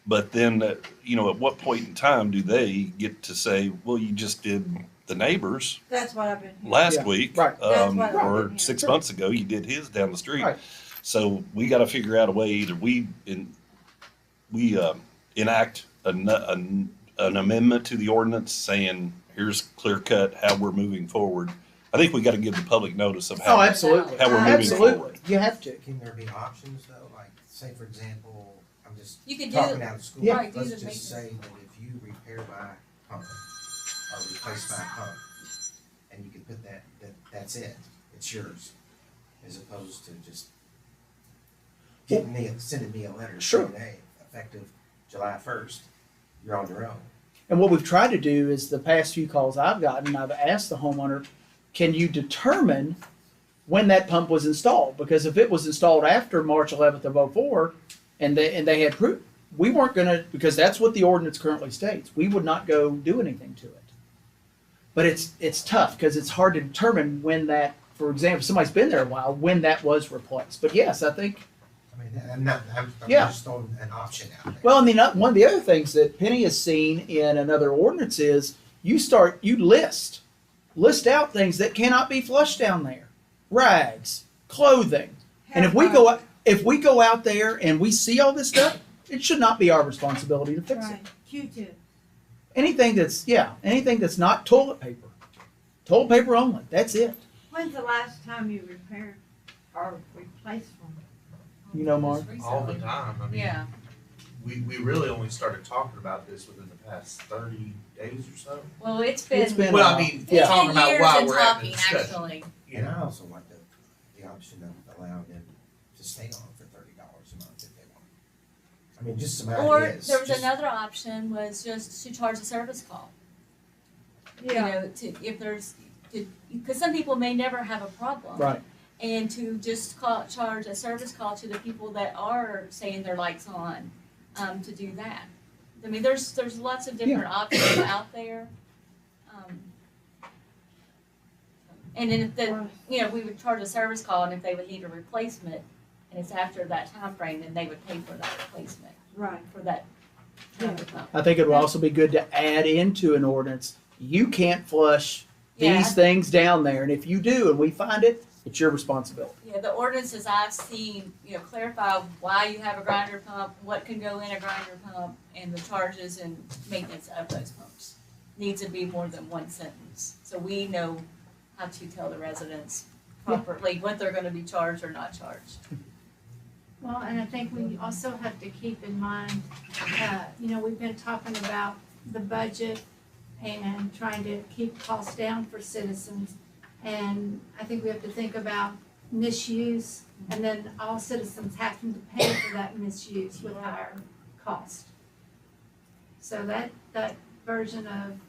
But then, at what point in time do they get to say, well, you just did the neighbors That's what I've been hearing. last week, Right. That's what I've or been 6 hearing. months ago, you did his down the street. Right. So we got to figure out a way. Either we enact an amendment to the ordinance saying here's clear cut how we're moving forward. I think we got to give the public notice of how Oh, absolutely. how we're moving Absolutely. forward. You have to. Can there be options though? Like, say for example, I'm just You could do talking it- out of school. Yeah. right, do Let's the just maintenance. say that if you repair by pump or replace by pump, and you can put that's it, it's yours, as opposed to just sending me a letter Sure. saying, hey, effective July 1st, you're on your own. And what we've tried to do is the past few calls I've gotten, I've asked the homeowner, can you determine when that pump was installed? Because if it was installed after March 11th of 04 and they had proof, we weren't going to, because that's what the ordinance currently states. We would not go do anything to it. But it's tough because it's hard to determine when that, for example, if somebody's been there a while, when that was replaced. But yes, I think. I mean, I'm Yeah. just throwing an option out there. Well, I mean, one of the other things that Penny has seen in another ordinance is you list out things that cannot be flushed down there, rags, clothing, and if we go out there and we see all this stuff, it should not be our responsibility to fix it. Right, Q-tip. Anything that's not toilet paper only. That's it. When's the last time you repaired or replaced one? You know, Mark. All the time. I mean, Yeah. we really only started talking about this within the past 30 days or so. Well, it's It's been been Well, a- I mean, yeah. talking about years why and we're having a talking, discussion. actually. And I also like the option of allowing them to stay on for $30 a month if they want. I mean, just some Or ideas. there was just- another option was just to charge a service call. You know, if there's, because some people may never have a problem. Right. And to just charge a service call to the people that are saying their lights on, to do that. I mean, there's lots of different options out there. And then if we would charge a service call, and if they would need a replacement, and it's after that time frame, then they would pay for that replacement, Right. for that. I think it would also be good to add into an ordinance, you can't flush Yeah. these things down there, and if you do and we find it, it's your responsibility. Yeah, the ordinances I've seen, clarify why you have a grinder pump, what can go in a grinder pump, and the charges and maintenance of those pumps. Needs to be more than one sentence, so we know how to tell the residents properly what they're gonna be charged or not charged. Well, and I think we also have to keep in mind, we've been talking about the budget and trying to keep costs down for citizens. And I think we have to think about misuse, and then all citizens having to pay for that misuse with higher cost. So that version of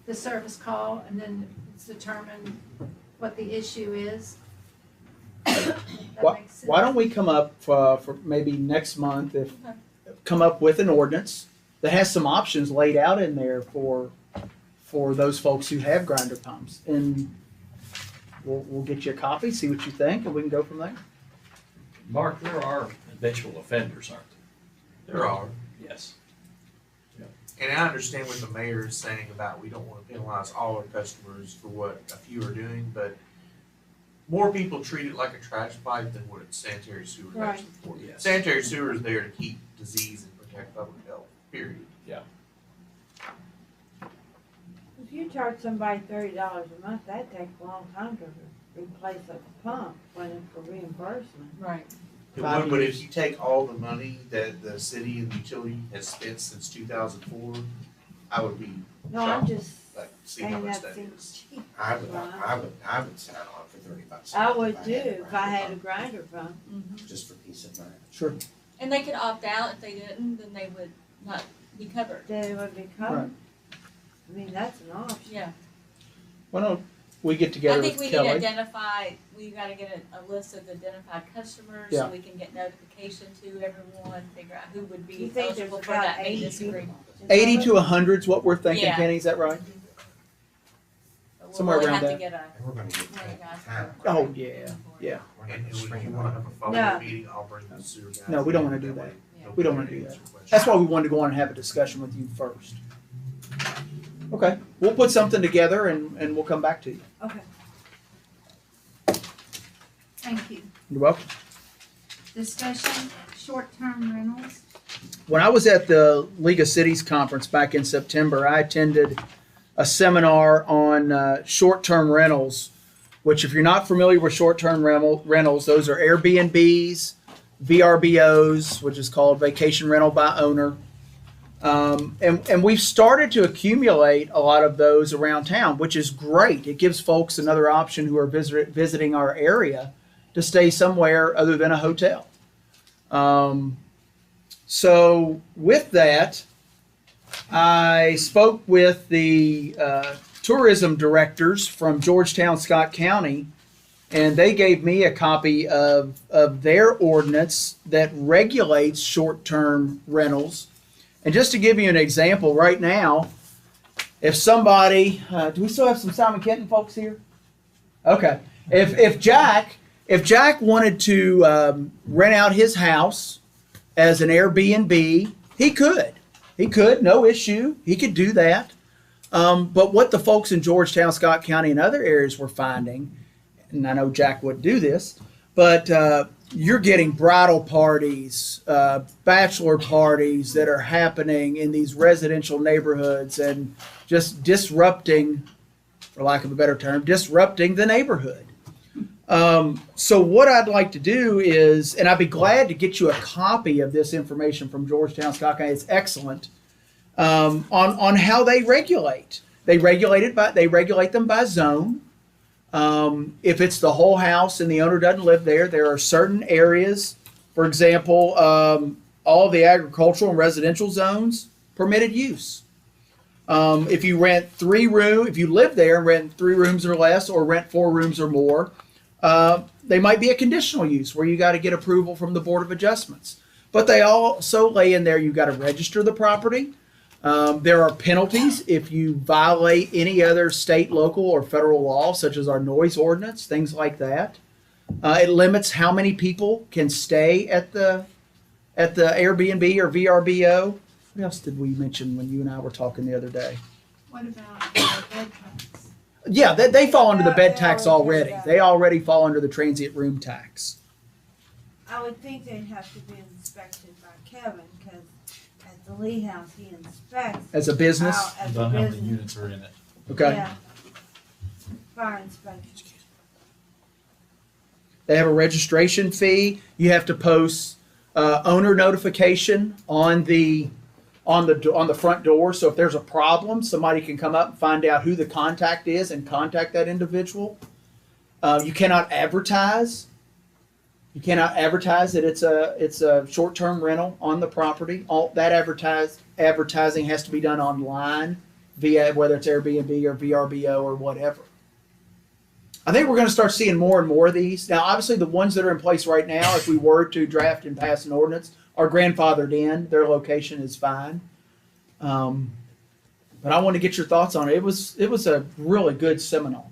the service call, and then it's determined what the issue is. That makes sense. Why don't we come up for maybe next month, come up with an ordinance that has some options laid out in there for those folks who have grinder pumps, and we'll get you a copy, see what you think, and we can go from there. Mark, there are habitual offenders, aren't there? There are. Yes. And I understand what the mayor is saying about we don't want to penalize all our customers for what a few are doing, but more people treat it like a trash pipe than what it's sanitary sewer is Right. actually for. Yes. Sanitary sewer is there to keep disease and protect public health, period. If you charge somebody $30 a month, that takes a long time to replace a pump when it's for reimbursement. Right. It would, but if you take all the money that the city and the utility has spent since 2004, I would be No, I'm shocked, just like, see how saying much that that seems is. cheap. I would sign on for $30. I a month would too, if I had a grinder grinder pump. pump, just for peace of mind. Sure. And they could opt out. If they didn't, then they would not be covered. They would be covered. I mean, that's an option. Yeah. Why don't we get together I think with we need to Kelly? identify, we gotta get a list of identified customers, Yeah. so we can get notification to everyone, figure out who would You be think there's eligible for about that 80 maintenance people? agreement. 80 to 100 is what we're thinking, Yeah. Kenny, is that right? But we'll Somewhere really around have to that. get And we're gonna get one of the guys. time. Oh, yeah, yeah. And if you wanna have a No. follow-up meeting, I'll bring the sewer guys. No, we don't in, wanna do way that. they'll We don't be wanna able do to that. answer questions. That's why we wanted to go on and have a discussion with you first. Okay, we'll put something together and we'll come back to you. Okay. Thank you. You're welcome. Discussion, short-term rentals. When I was at the League of Cities conference back in September, I attended a seminar on short-term rentals, which if you're not familiar with short-term rentals, those are Airbnbs, VRBOs, which is called vacation rental by owner. And we've started to accumulate a lot of those around town, which is great. It gives folks another option who are visiting our area to stay somewhere other than a hotel. So with that, I spoke with the tourism directors from Georgetown, Scott County, and they gave me a copy of their ordinance that regulates short-term rentals. And just to give you an example, right now, if somebody, do we still have some Simon Kenton folks here? Okay. If Jack wanted to rent out his house as an Airbnb, he could, no issue. He could do that. But what the folks in Georgetown, Scott County, and other areas were finding, and I know Jack wouldn't do this, but you're getting bridal parties, bachelor parties that are happening in these residential neighborhoods and just disrupting, for lack of a better term, disrupting the neighborhood. So what I'd like to do is, and I'd be glad to get you a copy of this information from Georgetown Scott County. It's excellent on how they regulate. They regulate them by zone. If it's the whole house and the owner doesn't live there, there are certain areas. For example, all of the agricultural and residential zones permitted use. If you rent if you live there and rent 3 rooms or less, or rent 4 rooms or more, they might be a conditional use where you got to get approval from the Board of Adjustments. But they also lay in there, you got to register the property. There are penalties if you violate any other state, local, or federal law, such as our noise ordinance, things like that. It limits how many people can stay at the Airbnb or VRBO. What else did we mention when you and I were talking the other day? What about bed tax? Yeah, they fall under the bed tax already. They already fall under the transient room tax. I would think they'd have to be inspected by Kevin, because at the Lee House, he inspects. As a business? As a About how many business. units are in it. Okay. Yeah. Fire inspection. They have a registration fee. You have to post owner notification on the front door. So if there's a problem, somebody can come up and find out who the contact is and contact that individual. You cannot advertise. You cannot advertise that it's a short-term rental on the property. All that advertising has to be done online via whether it's Airbnb or VRBO or whatever. I think we're going to start seeing more and more of these. Now, obviously, the ones that are in place right now, if we were to draft and pass an ordinance, are grandfathered in. Their location is fine. But I want to get your thoughts on it. It was a really good seminar.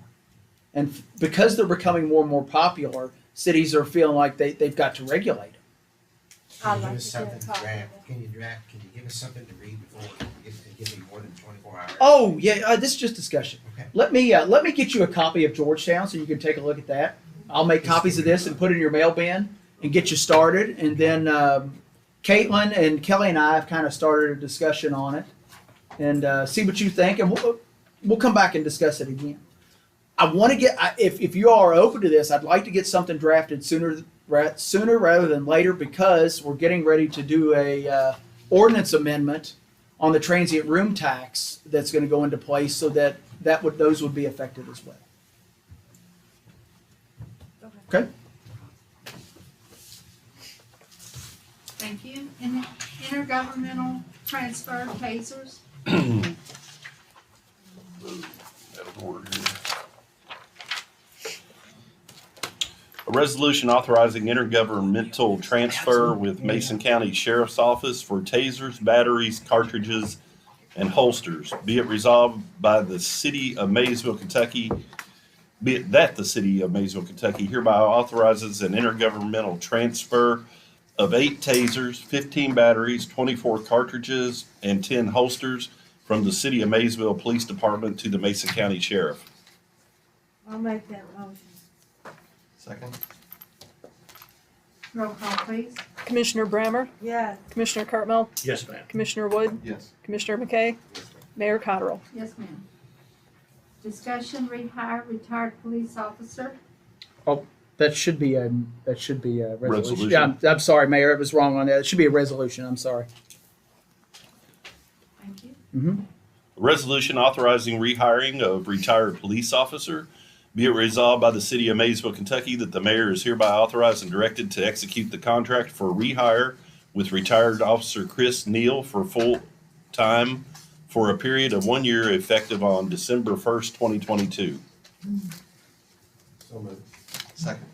And because they're becoming more and more popular, cities are feeling like they've got to regulate them. Can you give us something to draft? Can you give us something to read before give me more than 24 hours? Oh, yeah, this is just discussion. Okay. Let me get you a copy of Georgetown so you can take a look at that. I'll make copies of this and put it in your mail bin and get you started. And then Caitlin and Kelly and I have kind of started a discussion on it and see what you think, and we'll come back and discuss it again. I want to get, if you all are open to this, I'd like to get something drafted sooner rather than later, because we're getting ready to do a ordinance amendment on the transient room tax that's going to go into place, so those would be affected as well. Okay. Thank you. Intergovernmental transfer tasers. A resolution authorizing intergovernmental transfer with Mason County Sheriff's Office for tasers, batteries, cartridges, and holsters. Be it resolved by the City of Maysville, Kentucky, that the City of Maysville, Kentucky hereby authorizes an intergovernmental transfer of 8 tasers, 15 batteries, 24 cartridges, and 10 holsters from the City of Maysville Police Department to the Mason County Sheriff. I'll make that motion. Second? Roll call, please. Commissioner Brammer, Yes. Commissioner Cartmel, Yes, ma'am. Commissioner Wood, Yes. Commissioner McKay, Mayor Cottrell. Yes, ma'am. Discussion, rehire retired police officer. That should be a resolution. Resolution. Yeah, I'm sorry, Mayor, it was wrong on that. It should be a resolution. I'm sorry. Thank you. Mm-hmm. A resolution authorizing rehiring of retired police officer. Be it resolved by the City of Maysville, Kentucky, that the mayor is hereby authorized and directed to execute the contract for rehire with retired Officer Chris Neal for full time for a period of 1 year, effective on December 1st, 2022. So moved. Second?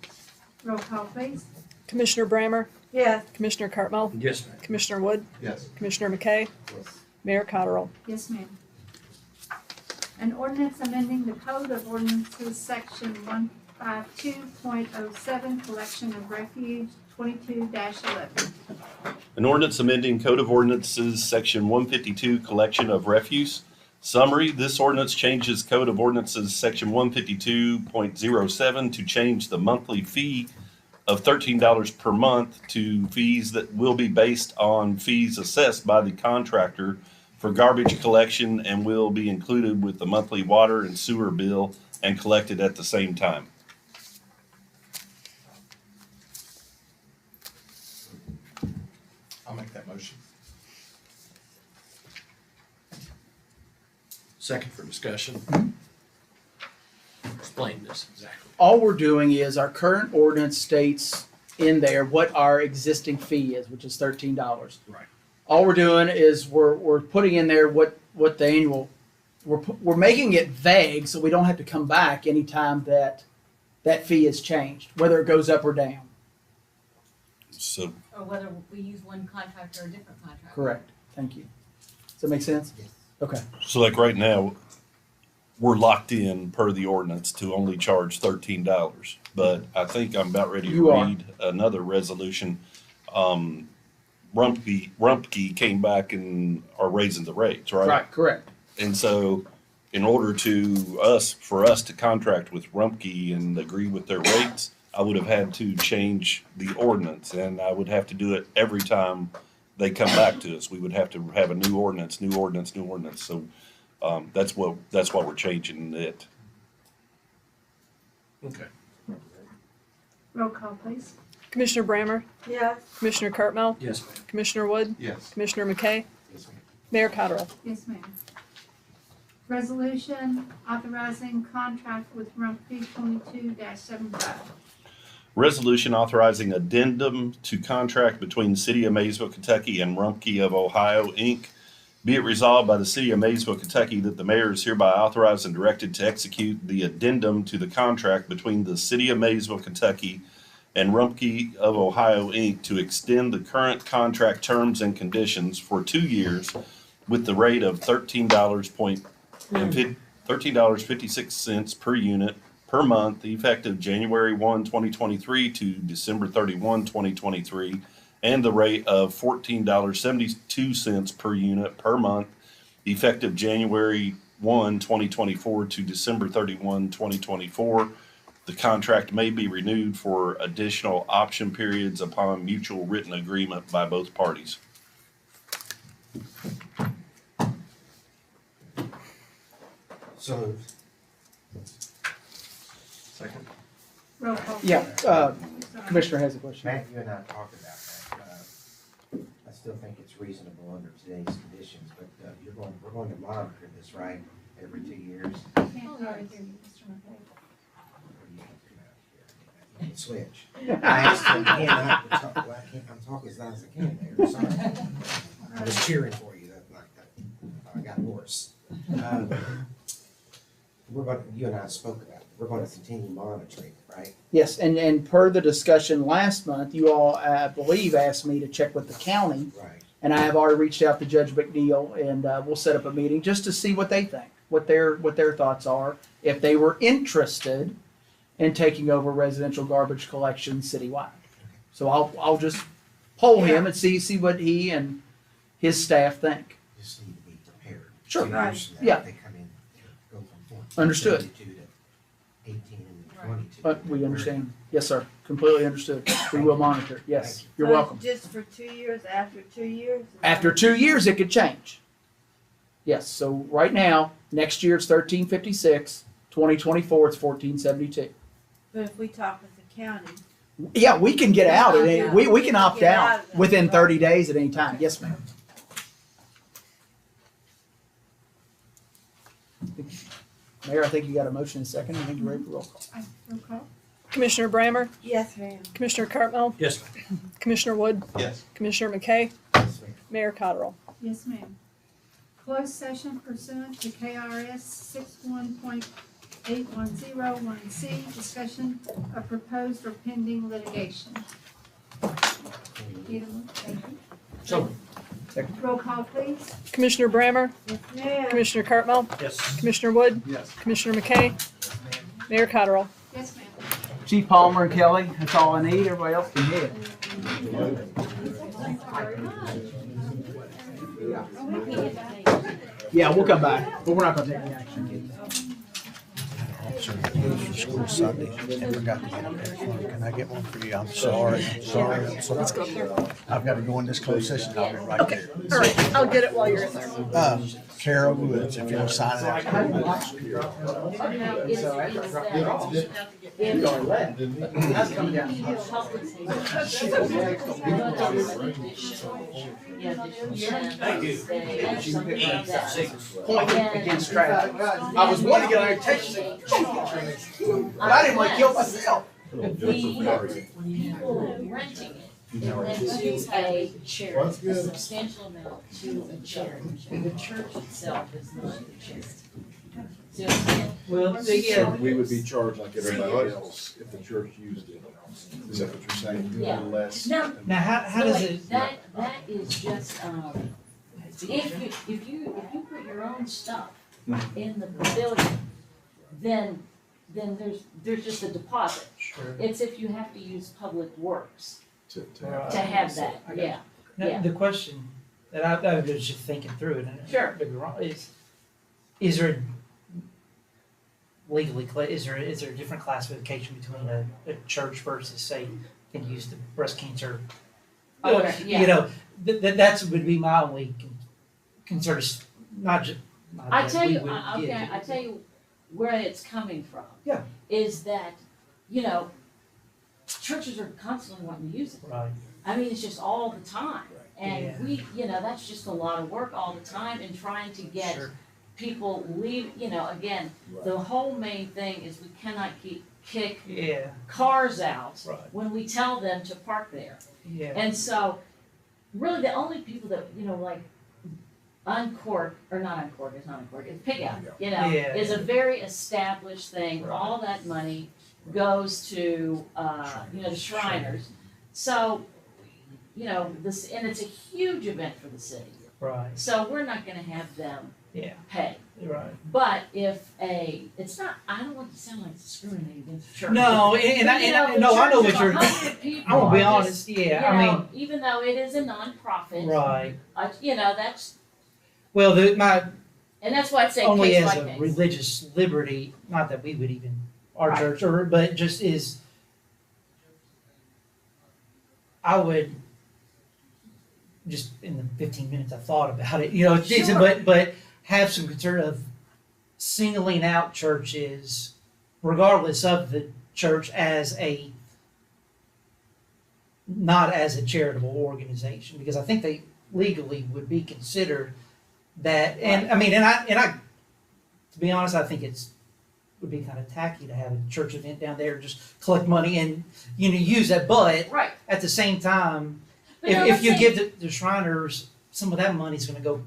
Roll call, please. Commissioner Brammer, Yes. Commissioner Cartmel, Yes, ma'am. Commissioner Wood, Yes. Commissioner McKay, Mayor Cottrell. Yes, ma'am. An ordinance amending the Code of Ordinances, Section 152.07, Collection of Refuge, 22-11. An ordinance amending Code of Ordinances, Section 152, Collection of Refuse. Summary, this ordinance changes Code of Ordinances, Section 152.07 to change the monthly fee of $13 per month to fees that will be based on fees assessed by the contractor for garbage collection and will be included with the monthly water and sewer bill and collected at the same time. Second for discussion. Explain this exactly. All we're doing is our current ordinance states in there what our existing fee is, which is $13. Right. All we're doing is we're putting in there what the annual, we're making it vague so we don't have to come back anytime that fee is changed, whether it goes up or down. So, Or whether we use one contractor or a different contractor. Correct. Thank you. Does that make sense? Yes. Okay. so like right now, we're locked in per the ordinance to only charge $13. But I think I'm about ready to You are. read another resolution. Rumpke came back and are raising the rates, right? Right. Correct. And so in order for us to contract with Rumpke and agree with their rates, I would have had to change the ordinance, and I would have to do it every time they come back to us. We would have to have a new ordinance. So that's what we're changing it. Okay. Roll call, please. Commissioner Brammer? Yes. Commissioner Cartmel? Yes, ma'am. Commissioner Wood? Yes. Commissioner McKay? Yes, ma'am. Mayor Cottrell? Yes, ma'am. Resolution authorizing contract with Rumpke 22-75. Resolution authorizing addendum to contract between the City of Maysville, Kentucky and Rumpke of Ohio, Inc. Be it resolved by the City of Maysville, Kentucky, that the mayor is hereby authorized and directed to execute the addendum to the contract between the City of Maysville, Kentucky and Rumpke of Ohio, Inc. to extend the current contract terms and conditions for 2 years with the rate of $13.56 per unit per month, effective January 1, 2023 to December 31, 2023, and the rate of $14.72 per unit per month, effective January 1, 2024 to December 31, 2024. The contract may be renewed for additional option periods upon mutual written agreement by both parties. So moved. Second? Roll call. Yeah. Sorry. Commissioner has a question. Matt, you and I talked about that. I still think it's reasonable under today's conditions, but we're going to monitor this, right, every 2 years? Can't hardly hear you, Mr. McKay. You can switch. I asked him, I'm talking as loud as I can, Mayor, sorry. I was cheering for you, I got hoarse. You and I spoke about it, we're going to continue monitoring, right? Yes, and per the discussion last month, you all, I believe, asked me to check with the county. Right. And I have already reached out to Judge McNeil, and we'll set up a meeting just to see what they think, what their thoughts are, if they were interested in taking over residential garbage collection citywide. So I'll just poll him and see what he and his staff think. Just need to be prepared. Sure. 2 years from now, Yeah. if they come in, go from 14, Understood. 72 to 18 and 22. We understand. Yes, sir. Completely understood. We will monitor. Yes, you're So welcome. Just for 2 years, after 2 years? After 2 years, it could change. Yes, so right now, next year it's 1356, 2024 it's 1472. But if we talk with the county, Yeah, we can get out at any, we can opt Get out out of that, within right. 30 days at any time. Yes, ma'am. Mayor, I think you got a motion and a second. I think you're ready for roll call. Roll call. Commissioner Brammer? yes, ma'am. Commissioner Cartmel? Yes, Commissioner Wood? Yes. Commissioner McKay? Yes, ma'am. Mayor Cottrell? Yes, ma'am. Closed session pursuant to KRS 61.8101C, discussion of proposed or pending litigation. Either one, thank you. so, Roll call, please. Commissioner Brammer? Yes, ma'am. Commissioner Cartmel? yes. Commissioner Wood? Yes. Commissioner McKay? Mayor Cottrell? Yes, ma'am. Chief Palmer and Kelly, that's all I need. Everybody else can head. Yeah, we'll come back, but we're not gonna take any action. veteran that goes to school Sunday and forgot to get a pair for him. Can I get one for you? I'm sorry, I'm sorry, I'm sorry. Let's go up there. I've got to go in this closed session. I'll be right Okay, there. all right, I'll get it while you're in there. Carol Woods, if you'll sign it out. Point against traffic. I was wanting to get on your text, but I didn't want to kill myself. The people renting it, to pay charity, a substantial amount to a charity. The church itself is not a charity. See what I'm saying? Well, So yeah, we would be charged like everybody else if the church used it. Is that what you're saying? Yeah. Less. Now, how no, does wait, it? that is just, if you put your own stuff in the pavilion, then there's just a deposit. Sure. It's if you have to use public works To to have that, yeah. Now, the question that I was just thinking through it, and Sure. maybe wrong, is there legally, is there a different classification between a church versus, say, I think you used the breast cancer? Okay, yeah. You know, that's would be my only concern, is not just. I tell you where it's coming from. Yeah. Is that, you know, churches are constantly wanting to use it. Right. I mean, it's just all the time. And Yeah. we, you know, that's just a lot of work all the time and trying to get Sure. people leave, you know, again, the whole main thing is we cannot kick Yeah. cars out Right. when we tell them to park there. Yeah. And so, really, the only people that, you know, like, uncork, or not uncork, it's not uncork, it's pick out, you know, Yeah. is a very established thing. All that money goes to, you know, the Shriners. So, you know, this, and it's a huge event for the city. Right. So we're not gonna have them Yeah. pay. Right. But if it's not, I don't want to sound like discriminating against the church. No, and I know what you're. I'm gonna be honest. Yeah, I mean, even though it is a nonprofit, right. You know, that's, Well, my and that's why I say only case as by a case. religious liberty, not that we would even our Right. church, but just is. I would. Just in the 15 minutes I thought about it, you know, Sure. but have some concern of singling out churches, regardless of the church, as not as a charitable organization, because I think they legally would be considered that. And I mean, and I, to be honest, I think would be kind of tacky to have a church event down there, just collect money and use that, but Right. at the same time. But no, If let's you say- give the Shriners, some of that money's gonna go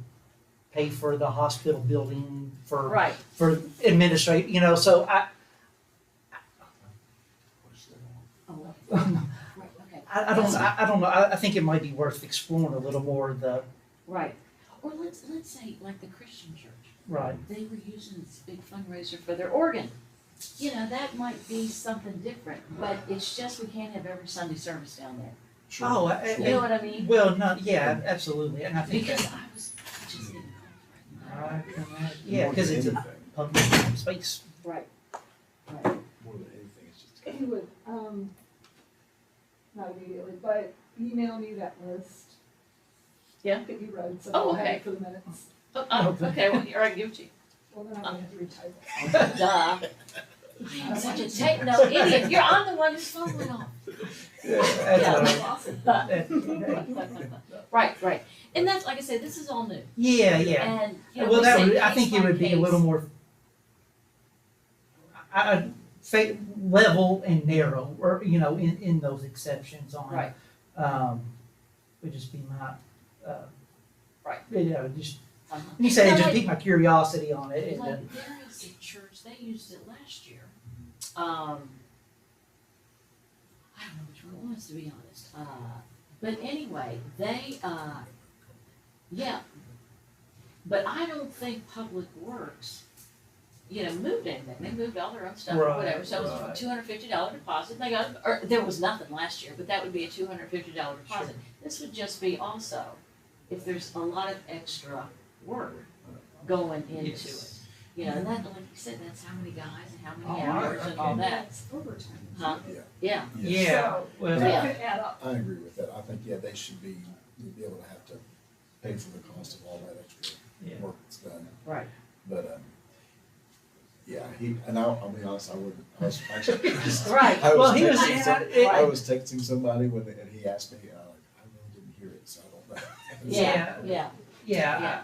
pay for the hospital building, Right. for administrate, so Oh, right, okay. I don't know, I think it might be worth exploring a little more the, Right. Or let's say like the Christian church. right, They were using this big fundraiser for their organ. You know, that might be something different, but it's just we can't have every Sunday service down there. oh, You know what I mean? well, not, yeah, absolutely, and I think Because that, I just didn't yeah, because it's a public space. Right. More than anything, it's just. If you would, not immediately, but email me that list. Yeah. That you wrote, so Oh, I'll have okay. it for the minutes. Okay, well, here, I can give it to you. Well, then I'm gonna have to retype it. Duh. I am such a techno idiot. You're on the one whose phone went off. Right. And that's, like I said, this is all new. Yeah, And, you know, well, we that say would, I case think it by would be a case. little more, level and narrow, or, in those exceptions on. Right. Would just be my, Right. just, Uh-huh. you say, Now, just like- pique my curiosity on it, and, Like, there is a church, they used it last year. I don't know which one it was, to be honest. But anyway, they, yeah. But I don't think Public Works, moved anything. They moved all their own stuff or Right, whatever. So it was a $250 deposit. They got, or there was nothing last year, but that would be a $250 deposit. This would just be also if there's a lot of extra work going into it. You know, and that, like you said, that's how many guys and how many Oh, hours and all that. Huh? Yeah. Yeah, well, Yeah. I agree with that. I think, yeah, they should be able to have to pay for the cost of all that extra Yeah. work that's done. right. But, yeah, I'll be honest, I was actually. Right. I was Well, he was, texting I was texting somebody and he asked me, and I really didn't hear it, so I don't know. Yeah.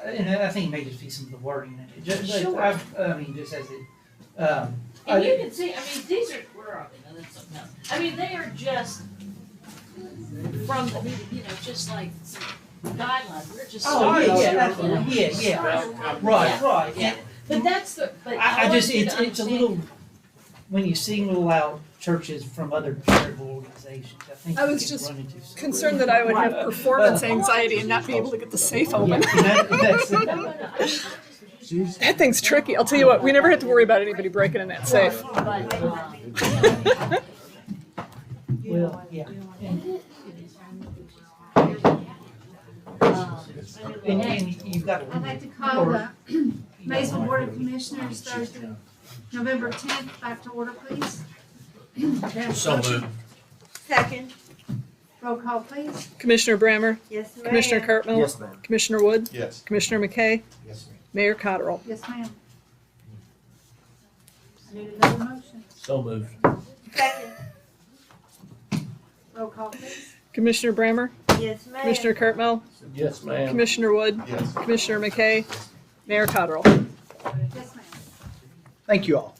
And I think it may just be some of the wording in it. Just, Sure. I mean, just as it, And you can see, I mean, these are, where are they? No, that's something else. I mean, they are just from the, you know, just like some guidelines. We're just oh, starting. yeah, right. Yeah. But that's the, but I want just, you to it's a understand- little, when you single out churches from other charitable organizations, I think I you was can just run into some. concerned that I would have performance anxiety and not be able to get the safe open. That thing's tricky. I'll tell you what, we never had to worry about anybody breaking in that safe. Well, yeah. And you've got. I'd like to call the Maysville Board of Commissioners Thursday, November 10th, back to order, please. So moved. Second. Roll call, please. Commissioner Brammer, Yes, ma'am. Commissioner Cartmel, Yes, ma'am. Commissioner Wood, Yes. Commissioner McKay, Yes, ma'am. Mayor Cottrell. Yes, ma'am. I need another motion. So moved. Second. Roll call, please. Commissioner Brammer, Yes, ma'am. Commissioner Cartmel, Yes, ma'am. Commissioner Wood, Yes. Commissioner McKay, Mayor Cottrell. Yes, ma'am. Thank you all.